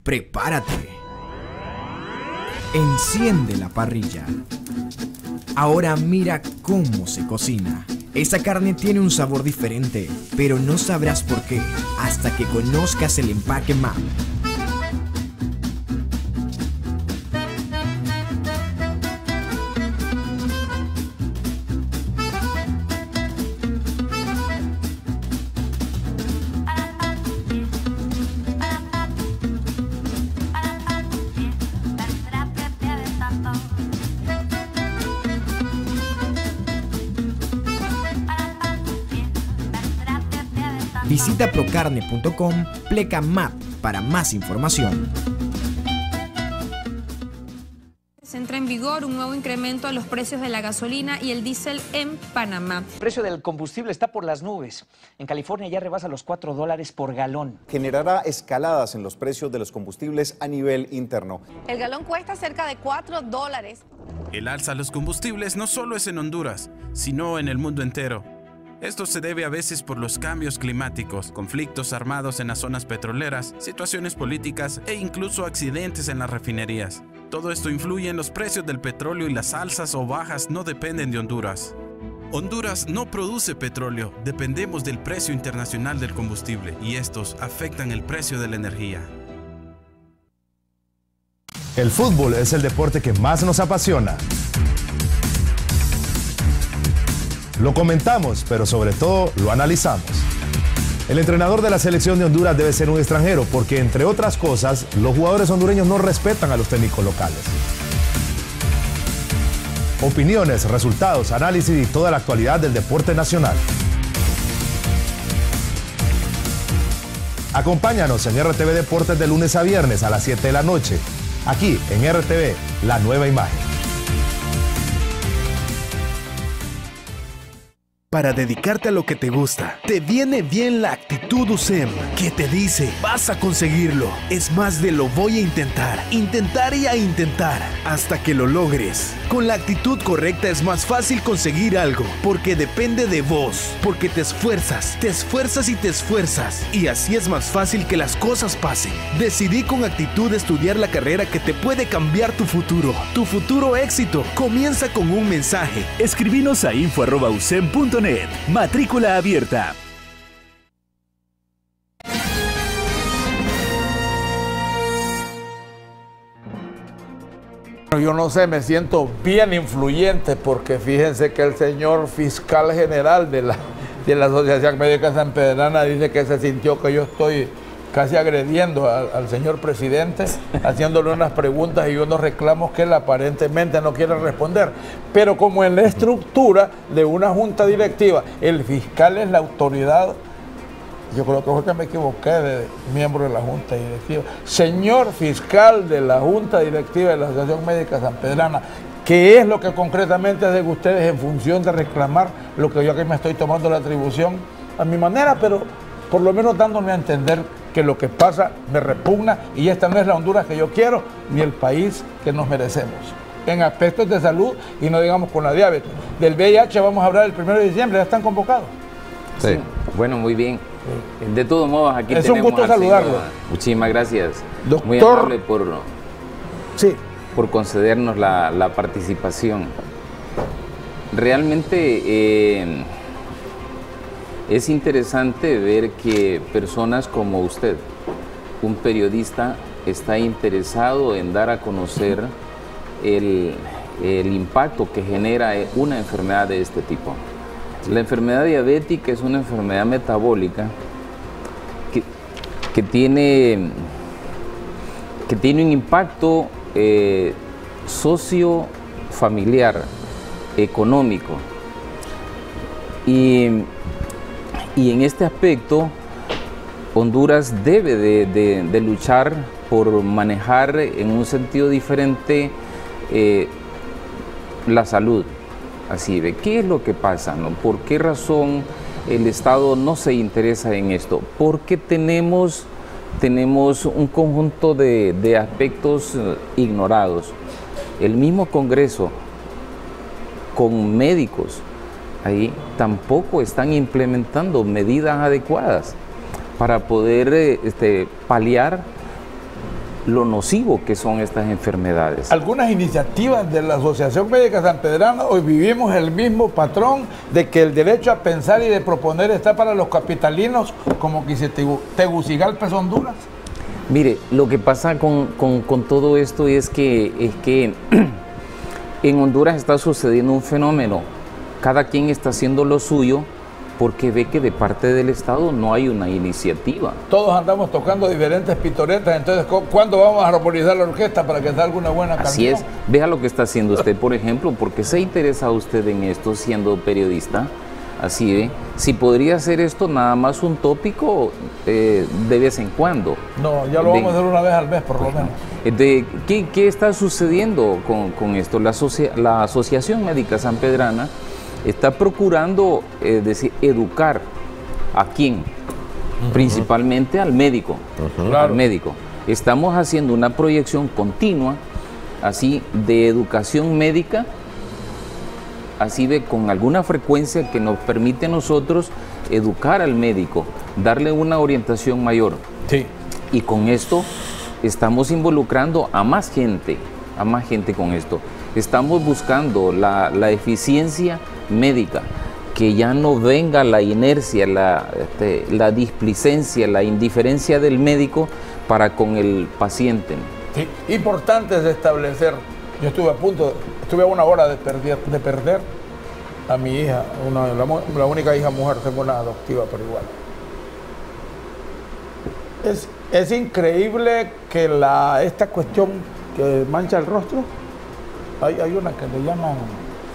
Prepárate. Enciende la parrilla. Ahora mira cómo se cocina. Esa carne tiene un sabor diferente, pero no sabrás por qué hasta que conozcas el empaque MAP. Visita procarne.com, pleca MAP para más información. Entra en vigor un nuevo incremento a los precios de la gasolina y el diésel en Panamá. El precio del combustible está por las nubes. En California ya rebasa los $4 por galón. Generará escaladas en los precios de los combustibles a nivel interno. El galón cuesta cerca de $4. El alza a los combustibles no solo es en Honduras, sino en el mundo entero. Esto se debe a veces por los cambios climáticos, conflictos armados en las zonas petroleras, situaciones políticas e incluso accidentes en las refinerías. Todo esto influye en los precios del petróleo y las alzas o bajas no dependen de Honduras. Honduras no produce petróleo, dependemos del precio internacional del combustible y estos afectan el precio de la energía. El fútbol es el deporte que más nos apasiona. Lo comentamos, pero sobre todo lo analizamos. El entrenador de la selección de Honduras debe ser un extranjero porque, entre otras cosas, los jugadores hondureños no respetan a los técnicos locales. Opiniones, resultados, análisis y toda la actualidad del deporte nacional. Acompáñanos en RTV Deportes de lunes a viernes a las 7 de la noche, aquí en RTV, la nueva imagen. Para dedicarte a lo que te gusta, te viene bien la actitud USEM, que te dice, vas a conseguirlo. Es más de lo voy a intentar, intentar y a intentar, hasta que lo logres. Con la actitud correcta es más fácil conseguir algo, porque depende de vos, porque te esfuerzas y te esfuerzas, y así es más fácil que las cosas pasen. Decidí con actitud estudiar la carrera que te puede cambiar tu futuro éxito. Comienza con un mensaje. Escribinos a info@usem.net. Matrícula abierta. Yo no sé, me siento bien influyente porque fíjense que el señor fiscal general de la Asociación Médica Sanpedrana dice que se sintió que yo estoy casi agrediendo al señor presidente, haciéndole unas preguntas y unos reclamos que él aparentemente no quiere responder. Pero como en la estructura de una junta directiva, el fiscal es la autoridad, yo creo que fue que me equivoqué de miembro de la junta directiva. Señor fiscal de la junta directiva de la Asociación Médica Sanpedrana, ¿qué es lo que concretamente hacen ustedes en función de reclamar lo que yo aquí me estoy tomando la atribución a mi manera, pero por lo menos dándome a entender que lo que pasa me repugna y esta no es la Honduras que yo quiero ni el país que nos merecemos? En aspectos de salud y no digamos con la diabetes. Del VIH vamos a hablar el 1 de diciembre, ya están convocados. Sí, bueno, muy bien. De todos modos, aquí es un gusto saludarlo. Muchísimas gracias. Doctor, muy amable sí, por concedernos la participación. Realmente es interesante ver que personas como usted, un periodista, está interesado en dar a conocer el impacto que genera una enfermedad de este tipo. La enfermedad diabética es una enfermedad metabólica que tiene un impacto socio-familiar, económico. Y en este aspecto Honduras debe de luchar por manejar en un sentido diferente la salud. Así de, ¿qué es lo que pasa, no? ¿Por qué razón el Estado no se interesa en esto? Porque tenemos un conjunto de aspectos ignorados. El mismo Congreso, con médicos, ahí tampoco están implementando medidas adecuadas para poder paliar lo nocivo que son estas enfermedades. Algunas iniciativas de la Asociación Médica Sanpedrana, hoy vivimos el mismo patrón de que el derecho a pensar y de proponer está para los capitalinos, como que Tegucigalpa es Honduras. Mire, lo que pasa con todo esto es que en Honduras está sucediendo un fenómeno. Cada quien está haciendo lo suyo porque ve que de parte del Estado no hay una iniciativa. Todos andamos tocando diferentes pitoretas, entonces ¿cuándo vamos a armonizar la orquesta para que salga una buena canción? Así es, vea lo que está haciendo usted, por ejemplo, porque se interesa usted en esto siendo periodista. Así ve, si podría hacer esto nada más un tópico de vez en cuando. No, ya lo vamos a hacer una vez al mes por lo menos. ¿Qué está sucediendo con esto? La Asociación Médica Sanpedrana está procurando educar a quién, principalmente al médico. Al médico. Estamos haciendo una proyección continua así de educación médica, así de con alguna frecuencia que nos permite a nosotros educar al médico, darle una orientación mayor. Sí. Y con esto estamos involucrando a más gente con esto. Estamos buscando la eficiencia médica, que ya no venga la inercia, la displicencia, la indiferencia del médico para con el paciente. Sí. Importante es establecer, yo estuve a una hora de perder a mi hija, la única hija mujer, tengo una adoptiva pero igual. Es increíble que esta cuestión que mancha el rostro, hay una que le llaman...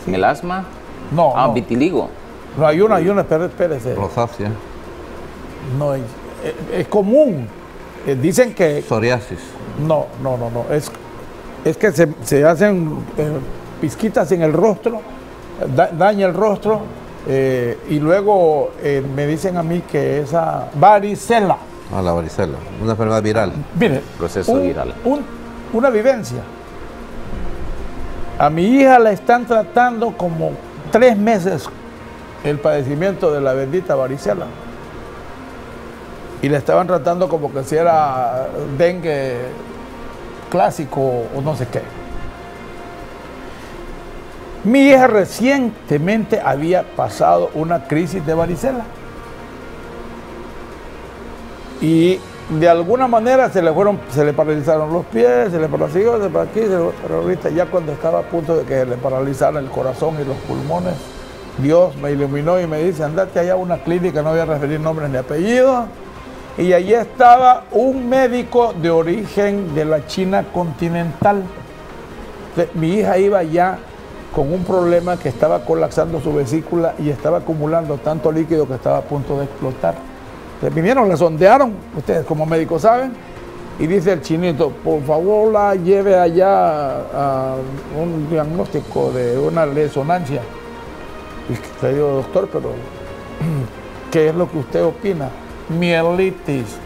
¿Sí? ¿El asma? No. No. Vitiligo. No, hay una, espérese. Rosácea. No, es común. Dicen que... Psoriasis. No. Es que se hacen pizquitas en el rostro, daña el rostro, y luego me dicen a mí que esa varicela. Ah, la varicela, una enfermedad viral. Mire, proceso viral. Una vivencia. A mi hija la están tratando como 3 meses el padecimiento de la bendita varicela. Y la estaban tratando como que si era dengue clásico o no sé qué. Mi hija recientemente había pasado una crisis de varicela. Y de alguna manera se le paralizaron los pies, se le paralizó, pero ahorita ya cuando estaba a punto de que se le paralizara el corazón y los pulmones, Dios me iluminó y me dice, andate allá a una clínica, no voy a referir nombres ni apellidos, y allí estaba un médico de origen de la China continental. Mi hija iba ya con un problema que estaba colapsando su vesícula y estaba acumulando tanto líquido que estaba a punto de explotar. Vinieron, la sondearon, ustedes como médicos saben, y dice el chinito, por favor la lleve allá a un diagnóstico de una resonancia. Y le digo, doctor, pero ¿qué es lo que usted opina? Mielitis.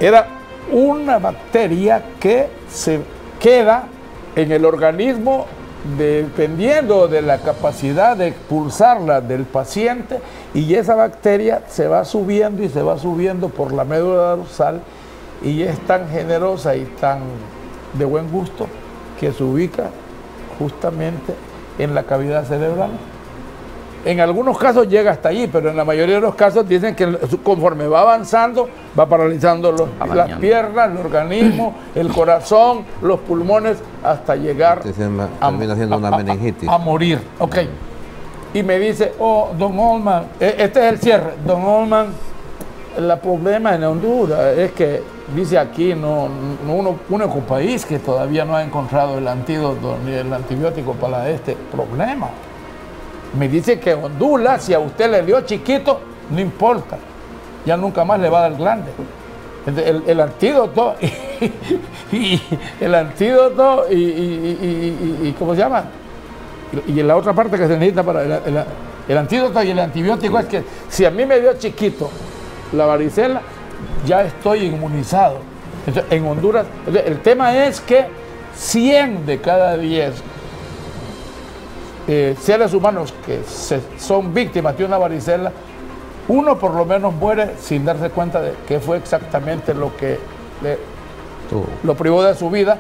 Era una bacteria que se queda en el organismo dependiendo de la capacidad de expulsarla del paciente, y esa bacteria se va subiendo y se va subiendo por la médula dorsal y es tan generosa y tan de buen gusto que se ubica justamente en la cavidad cerebral. En algunos casos llega hasta allí, pero en la mayoría de los casos dicen que conforme va avanzando, va paralizando las piernas, el organismo, el corazón, los pulmones, hasta llegar a morir. Ok. Y me dice, oh, don Olman, este es el cierre. Don Olman, el problema en Honduras es que, dice aquí, único país que todavía no ha encontrado el antídoto ni el antibiótico para este problema. Me dice que ondula, si a usted le dio chiquito, no importa, ya nunca más le va a dar grande. El antídoto y ¿cómo se llama? Y la otra parte que se necesita para el antídoto y el antibiótico es que si a mí me dio chiquito la varicela, ya estoy inmunizado. Entonces, en Honduras, el tema es que 100 de cada 10 seres humanos que son víctimas de una varicela, uno por lo menos muere sin darse cuenta de qué fue exactamente lo que lo privó de su vida,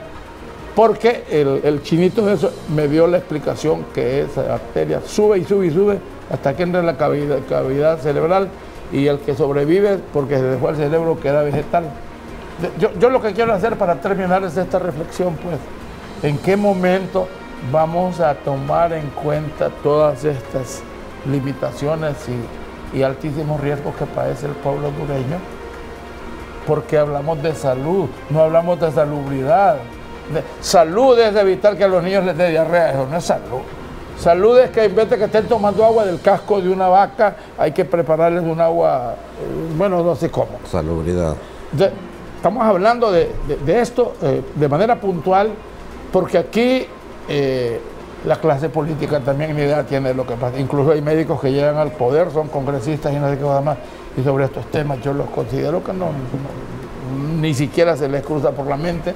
porque el chinito eso me dio la explicación que esa bacteria sube y sube y sube hasta que entra en la cavidad cerebral, y el que sobrevive porque se dejó el cerebro queda vegetal. Yo lo que quiero hacer para terminar es esta reflexión, pues, ¿en qué momento vamos a tomar en cuenta todas estas limitaciones y altísimos riesgos que padece el pueblo hondureño? Porque hablamos de salud, no hablamos de salubridad. Salud es evitar que a los niños les dé diarrea, eso no es salud. Salud es que en vez de que estén tomando agua del casco de una vaca, hay que prepararles un agua, bueno, no sé cómo. Salubridad. Estamos hablando de esto de manera puntual, porque aquí la clase política también ni idea tiene de lo que pasa. Incluso hay médicos que llegan al poder, son congresistas y no sé qué cosa más, y sobre estos temas yo los considero que ni siquiera se les cruza por la mente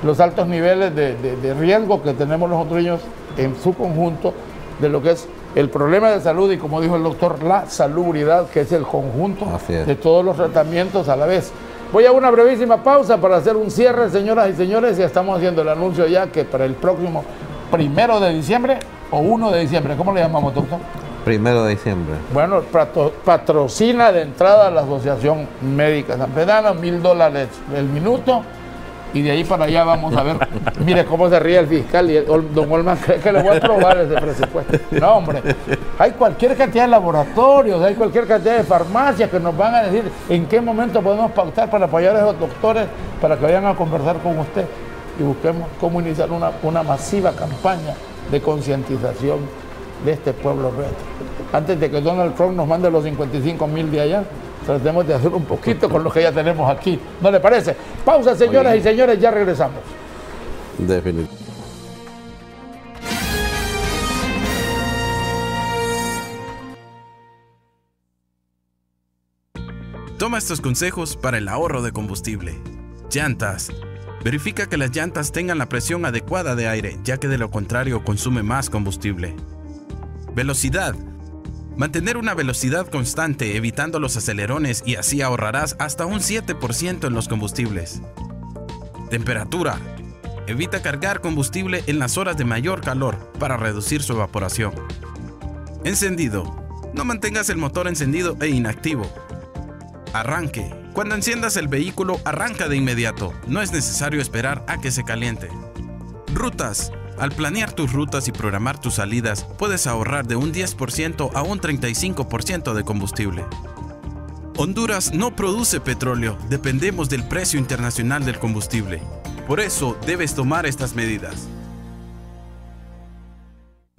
los altos niveles de riesgo que tenemos los hondureños en su conjunto de lo que es el problema de salud y, como dijo el doctor, la salubridad, que es el conjunto de todos los tratamientos a la vez. Voy a una brevísima pausa para hacer un cierre, señoras y señores, y estamos haciendo el anuncio ya que para el próximo 1 de diciembre o 1 de diciembre, ¿cómo le llamamos, doctor? 1 de diciembre. Bueno, patrocina de entrada la Asociación Médica San Pedrano, $1000 el minuto, y de ahí para allá vamos a ver. Mire cómo se ríe el fiscal y don Olman cree que le voy a aprobar ese presupuesto. No, hombre, hay cualquier cantidad de laboratorios, hay cualquier cantidad de farmacias que nos van a decir en qué momento podemos pautar para apoyar a esos doctores para que vayan a conversar con usted y busquemos cómo iniciar una masiva campaña de concientización de este pueblo reto. Antes de que Donald Trump nos mande los 55,000 de allá, tratemos de hacer un poquito con lo que ya tenemos aquí. ¿No le parece? Pausa, señoras y señores, ya regresamos. Definitivamente. Toma estos consejos para el ahorro de combustible. Llantas. Verifica que las llantas tengan la presión adecuada de aire, ya que de lo contrario consume más combustible. Velocidad. Mantener una velocidad constante evitando los acelerones y así ahorrarás hasta un 7% en los combustibles. Temperatura. Evita cargar combustible en las horas de mayor calor para reducir su evaporación. Encendido. No mantengas el motor encendido e inactivo. Arranque. Cuando enciendas el vehículo, arranca de inmediato. No es necesario esperar a que se caliente. Rutas. Al planear tus rutas y programar tus salidas, puedes ahorrar de un 10% a un 35% de combustible. Honduras no produce petróleo, dependemos del precio internacional del combustible. Por eso debes tomar estas medidas.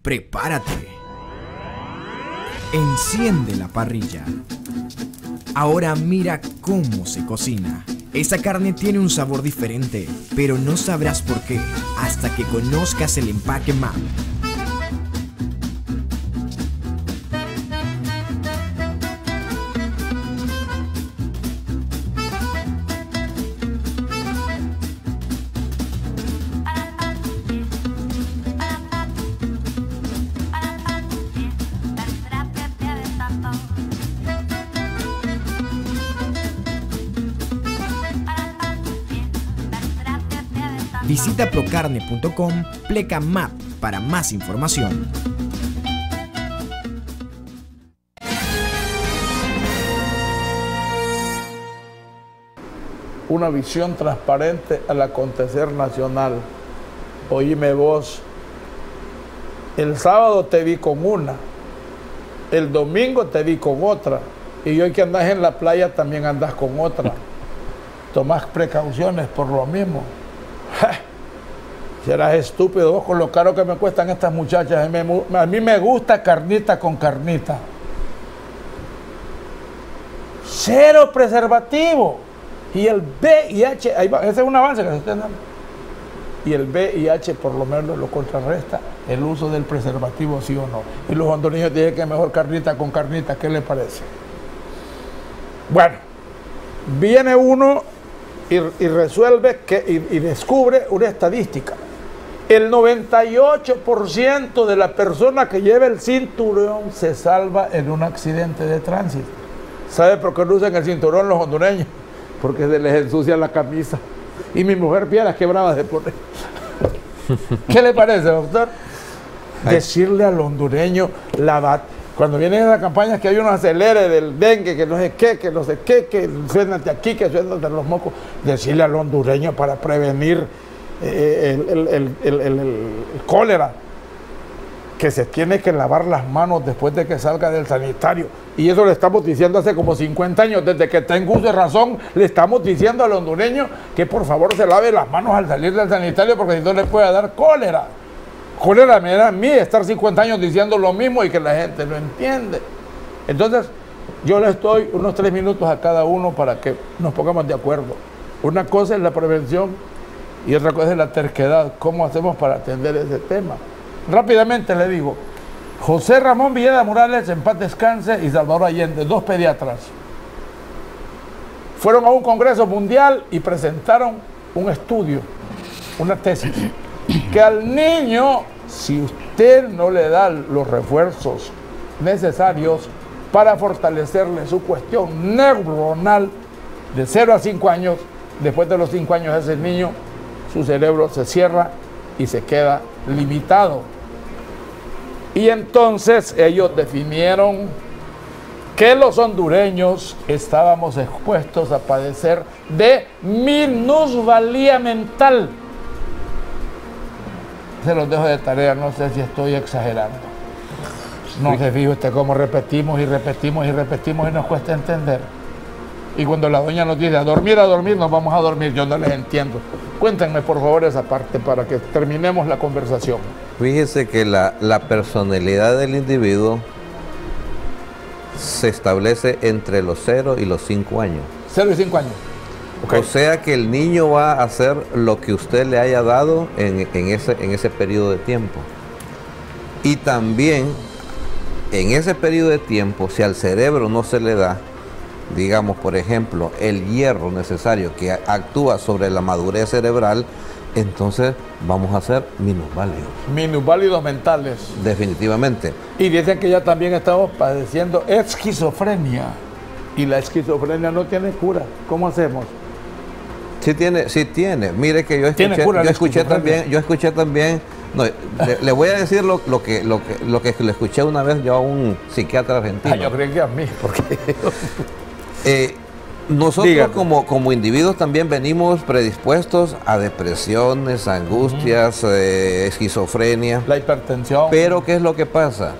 Prepárate. Enciende la parrilla. Ahora mira cómo se cocina. Esa carne tiene un sabor diferente, pero no sabrás por qué hasta que conozcas el empaque MAP. Visita procarne.com/MAP para más información. Una visión transparente al acontecer nacional. Oíme vos, el sábado te vi con una, el domingo te vi con otra, y hoy que andás en la playa también andás con otra. Tomás precauciones por lo mismo. Serás estúpido vos con lo caro que me cuestan estas muchachas. A mí me gusta carnita con carnita. Cero preservativo. Y el VIH, ahí va, ese es un avance que se está dando. Y el VIH por lo menos lo contrarresta el uso del preservativo, sí o no. Y los hondureños dicen que mejor carnita con carnita, ¿qué les parece? Bueno, viene uno y resuelve y descubre una estadística. El 98% de la persona que lleva el cinturón se salva en un accidente de tránsito. ¿Sabe por qué no usan el cinturón los hondureños? Porque se les ensucia la camisa. Y mi mujer piedras quebradas de poner. ¿Qué le parece, doctor? Decirle al hondureño cuando vienen esas campañas que hay unos aceleres del dengue, que no sé qué, que suénate aquí, que suénate los mocos. Decirle al hondureño para prevenir el cólera, que se tiene que lavar las manos después de que salga del sanitario. Y eso le estamos diciendo hace como 50 años. Desde que tengo uso de razón, le estamos diciendo al hondureño que por favor se lave las manos al salir del sanitario, porque si no le puede dar cólera. Cólera me da a mí estar 50 años diciendo lo mismo y que la gente no entiende. Entonces, yo les doy unos 3 minutos a cada uno para que nos pongamos de acuerdo. Una cosa es la prevención y otra cosa es la terquedad. ¿Cómo hacemos para atender ese tema? Rápidamente le digo, José Ramón Villeda Morales, en paz descanse, y Salvador Allende, 2 pediatras, fueron a un congreso mundial y presentaron un estudio, una tesis, que al niño, si usted no le da los refuerzos necesarios para fortalecerle su cuestión neuronal de 0 a 5 años, después de los 5 años ese niño, su cerebro se cierra y se queda limitado. Y entonces ellos definieron que los hondureños estábamos expuestos a padecer de minusvalía mental. Se los dejo de tarea, no sé si estoy exagerando. No se fije usted cómo repetimos y repetimos y repetimos y nos cuesta entender. Y cuando la doña nos dice a dormir, nos vamos a dormir, yo no les entiendo. Cuéntenme por favor esa parte para que terminemos la conversación. Fíjese que la personalidad del individuo se establece entre los 0 y los 5 años. 0 y 5 años. Okay. O sea que el niño va a hacer lo que usted le haya dado en ese periodo de tiempo. Y también en ese periodo de tiempo, si al cerebro no se le da, digamos, por ejemplo, el hierro necesario que actúa sobre la madurez cerebral, entonces vamos a ser minusválidos. Minusválidos mentales. Definitivamente. Y dicen que ya también estamos padeciendo esquizofrenia. Y la esquizofrenia no tiene cura. ¿Cómo hacemos? Sí tiene. Mire que yo escuché también. No, le voy a decir lo que le escuché una vez yo a un psiquiatra argentino. Yo creí que a mí, porque nosotros como individuos también venimos predispuestos a depresiones, angustias, esquizofrenia. La hipertensión. Pero ¿qué es lo que pasa?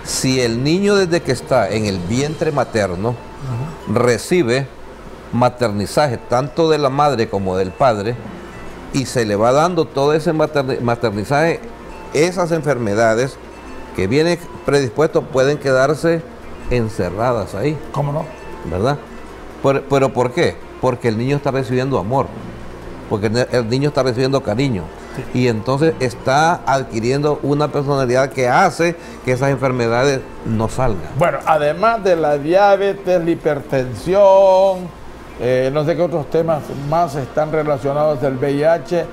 Si el niño desde que está en el vientre materno recibe maternizaje tanto de la madre como del padre y se le va dando todo ese maternizaje, esas enfermedades que vienen predispuestos pueden quedarse encerradas ahí. ¿Cómo no? ¿Verdad? Pero ¿por qué? Porque el niño está recibiendo amor, porque el niño está recibiendo cariño. Sí. Y entonces está adquiriendo una personalidad que hace que esas enfermedades no salgan. Bueno, además de la diabetes, la hipertensión, no sé qué otros temas más están relacionados del VIH.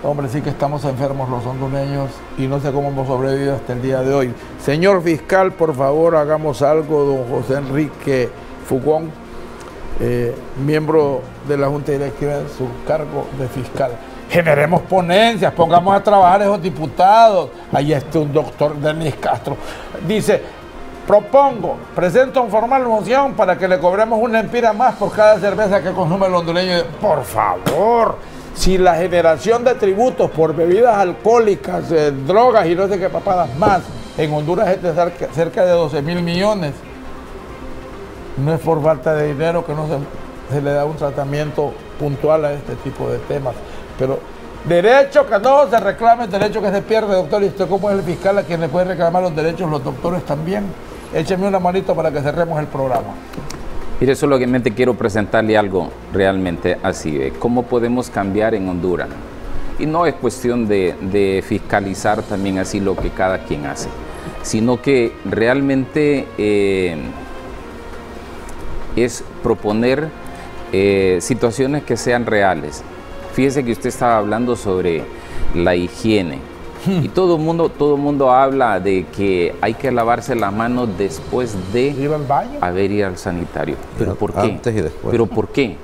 Hombre, sí que estamos enfermos los hondureños y no sé cómo hemos sobrevivido hasta el día de hoy. Señor fiscal, por favor, hagamos algo. Don José Enrique Fugón, miembro de la Junta Directiva de su cargo de fiscal. Generemos ponencias, pongamos a trabajar a esos diputados. Ahí está un doctor Denis Castro. Dice, presento una formal moción para que le cobremos una empira más por cada cerveza que consume el hondureño. Por favor, si la generación de tributos por bebidas alcohólicas, drogas y no sé qué papadas más, en Honduras es de cerca de 12.000 millones. No es por falta de dinero que no se le da un tratamiento puntual a este tipo de temas. Pero Derecho que no se reclame, derecho que se pierde, doctor. ¿Y usted cómo es el fiscal a quien le puede reclamar los derechos? Los doctores también. Écheme una manito para que cerremos el programa. Mire, solamente quiero presentarle algo realmente así, ¿ve? ¿Cómo podemos cambiar en Honduras? Y no es cuestión de fiscalizar también así lo que cada quien hace, sino que realmente es proponer situaciones que sean reales. Fíjese que usted estaba hablando sobre la higiene y todo el mundo habla de que hay que lavarse las manos después de haber ido al sanitario. ¿Pero por qué? Antes y después. ¿Pero por qué?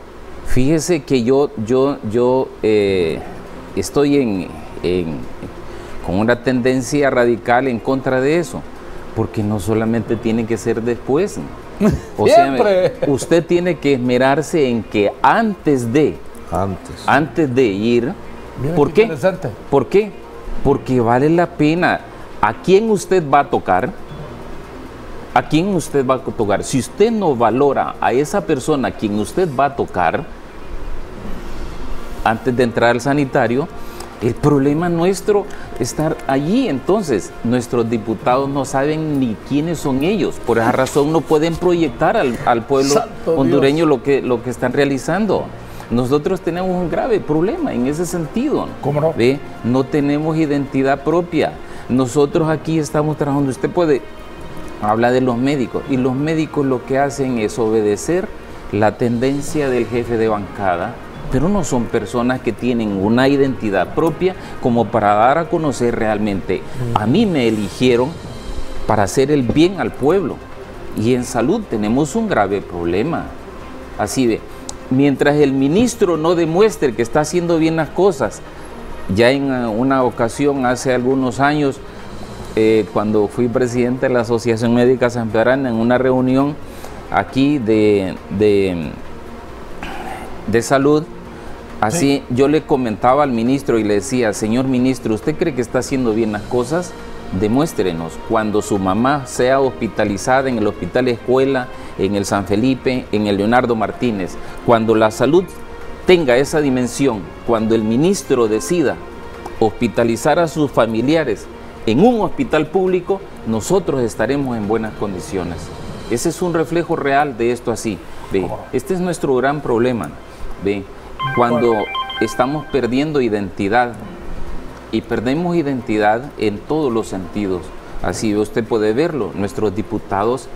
Fíjese que yo estoy con una tendencia radical en contra de eso, porque no solamente tiene que ser después. O sea, usted tiene que esmerarse en que antes de ir. ¿Por qué? ¿Por qué? Porque vale la pena. ¿A quién usted va a tocar? ¿A quién usted va a tocar? Si usted no valora a esa persona a quien usted va a tocar antes de entrar al sanitario, el problema nuestro es estar allí. Entonces, nuestros diputados no saben ni quiénes son ellos. Por esa razón no pueden proyectar al pueblo hondureño lo que están realizando. Nosotros tenemos un grave problema en ese sentido. ¿Cómo no? ¿Ve? No tenemos identidad propia. Nosotros aquí estamos trabajando. Usted puede hablar de los médicos, y los médicos lo que hacen es obedecer la tendencia del jefe de bancada, pero no son personas que tienen una identidad propia como para dar a conocer realmente. A mí me eligieron para hacer el bien al pueblo, y en salud tenemos un grave problema. Así de, mientras el ministro no demuestre que está haciendo bien las cosas, ya en una ocasión hace algunos años, cuando fui presidente de la Asociación Médica Sanpedrana, en una reunión aquí de salud, así yo le comentaba al ministro y le decía: señor ministro, ¿usted cree que está haciendo bien las cosas? Demuéstrenos. Cuando su mamá sea hospitalizada en el Hospital Escuela, en el San Felipe, en el Leonardo Martínez, cuando la salud tenga esa dimensión, cuando el ministro decida hospitalizar a sus familiares en un hospital público, nosotros estaremos en buenas condiciones. Ese es un reflejo real de esto así. ¿Ve? Este es nuestro gran problema. ¿Ve? Cuando estamos perdiendo identidad, y perdemos identidad en todos los sentidos. Así usted puede verlo, nuestros diputados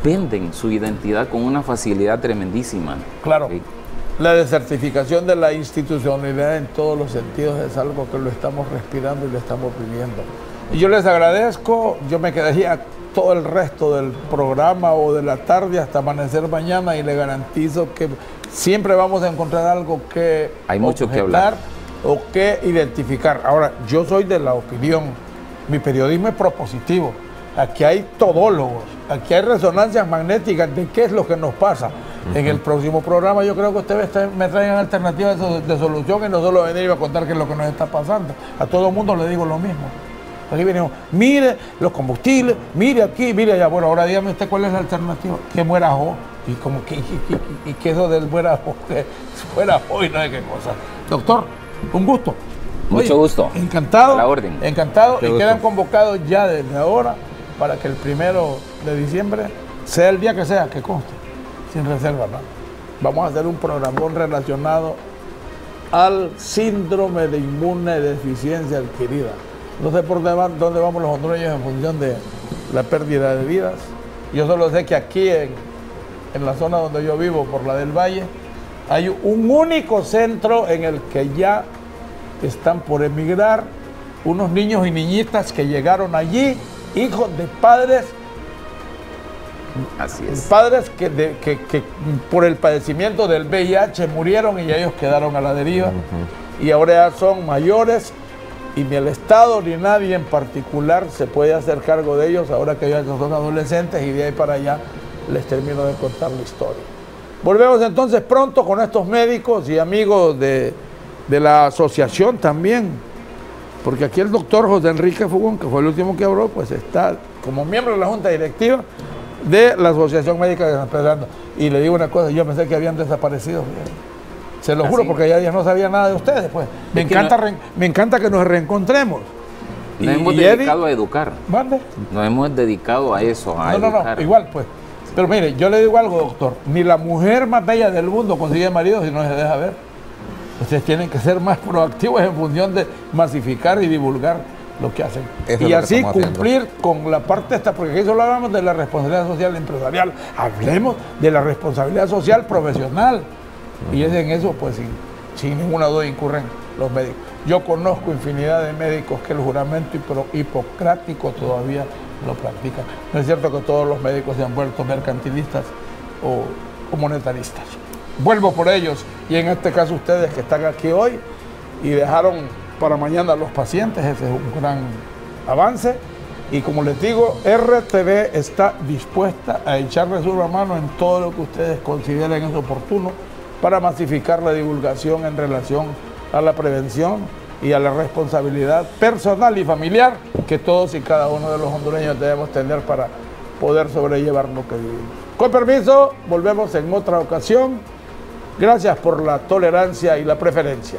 venden su identidad con una facilidad tremendísima. Claro, la desertificación de la institucionalidad en todos los sentidos es algo que lo estamos respirando y lo estamos viviendo. Y yo les agradezco, yo me quedaría todo el resto del programa o de la tarde hasta amanecer mañana, y le garantizo que siempre vamos a encontrar algo que hay mucho que hablar o que identificar. Ahora, yo soy de la opinión, mi periodismo es propositivo. Aquí hay todólogos, aquí hay resonancias magnéticas de qué es lo que nos pasa. En el próximo programa yo creo que ustedes me traigan alternativas de solución, y no solo venir a contar qué es lo que nos está pasando. A todo el mundo le digo lo mismo. Aquí venimos, mire los combustibles, mire aquí, mire allá. Bueno, ahora dígame usted cuál es la alternativa. Que muera Jo. Y como que eso del muera Jo, que fuera Jo y no sé qué cosa. Doctor, un gusto. Mucho gusto. Encantado. A la orden. Encantado. Qué y gusto. quedan convocados ya desde ahora para que el 1 de diciembre, sea el día que sea, que conste, sin reserva, ¿no? Vamos a hacer un programón relacionado al síndrome de inmunodeficiencia adquirida. No sé por dónde vamos los hondureños en función de la pérdida de vidas. Yo solo sé que aquí en la zona donde yo vivo, por la del Valle, hay un único centro en el que ya están por emigrar unos niños y niñitas que llegaron allí, hijos de padres. Así es. Padres que por el padecimiento del VIH murieron, y ellos quedaron a la deriva. Y ahora ya son mayores, y ni el Estado ni nadie en particular se puede hacer cargo de ellos ahora que ya son adolescentes, y de ahí para allá les termino de contar la historia. Volvemos entonces pronto con estos médicos y amigos de la asociación también, porque aquí el doctor José Enrique Fugón, que fue el último que habló, pues está como miembro de la Junta Directiva de la Asociación Médica de San Pedro. Y le digo una cosa, yo pensé que habían desaparecido. Se lo juro, porque ya no sabía nada de ustedes. Pues. Me encanta que nos reencontremos. Nos hemos dedicado a educar. ¿Mande? Nos hemos dedicado a eso, a educar. No, igual pues. Pero mire, yo le digo algo, doctor. Ni la mujer más bella del mundo consigue marido si no se deja ver. Ustedes tienen que ser más proactivos en función de masificar y divulgar lo que hacen. Y así cumplir con la parte esta, porque aquí solo hablamos de la responsabilidad social empresarial. Hablemos de la responsabilidad social profesional. Y es en eso, pues, sin ninguna duda incurren los médicos. Yo conozco infinidad de médicos que el juramento hipocrático todavía lo practican. No es cierto que todos los médicos se han vuelto mercantilistas o monetaristas. Vuelvo por ellos, y en este caso ustedes que están aquí hoy y dejaron para mañana a los pacientes, ese es un gran avance. Y como les digo, RTV está dispuesta a echarles una mano en todo lo que ustedes consideren es oportuno para masificar la divulgación en relación a la prevención y a la responsabilidad personal y familiar que todos y cada uno de los hondureños debemos tener para poder sobrellevar lo que vivimos. Con permiso, volvemos en otra ocasión. Gracias por la tolerancia y la preferencia.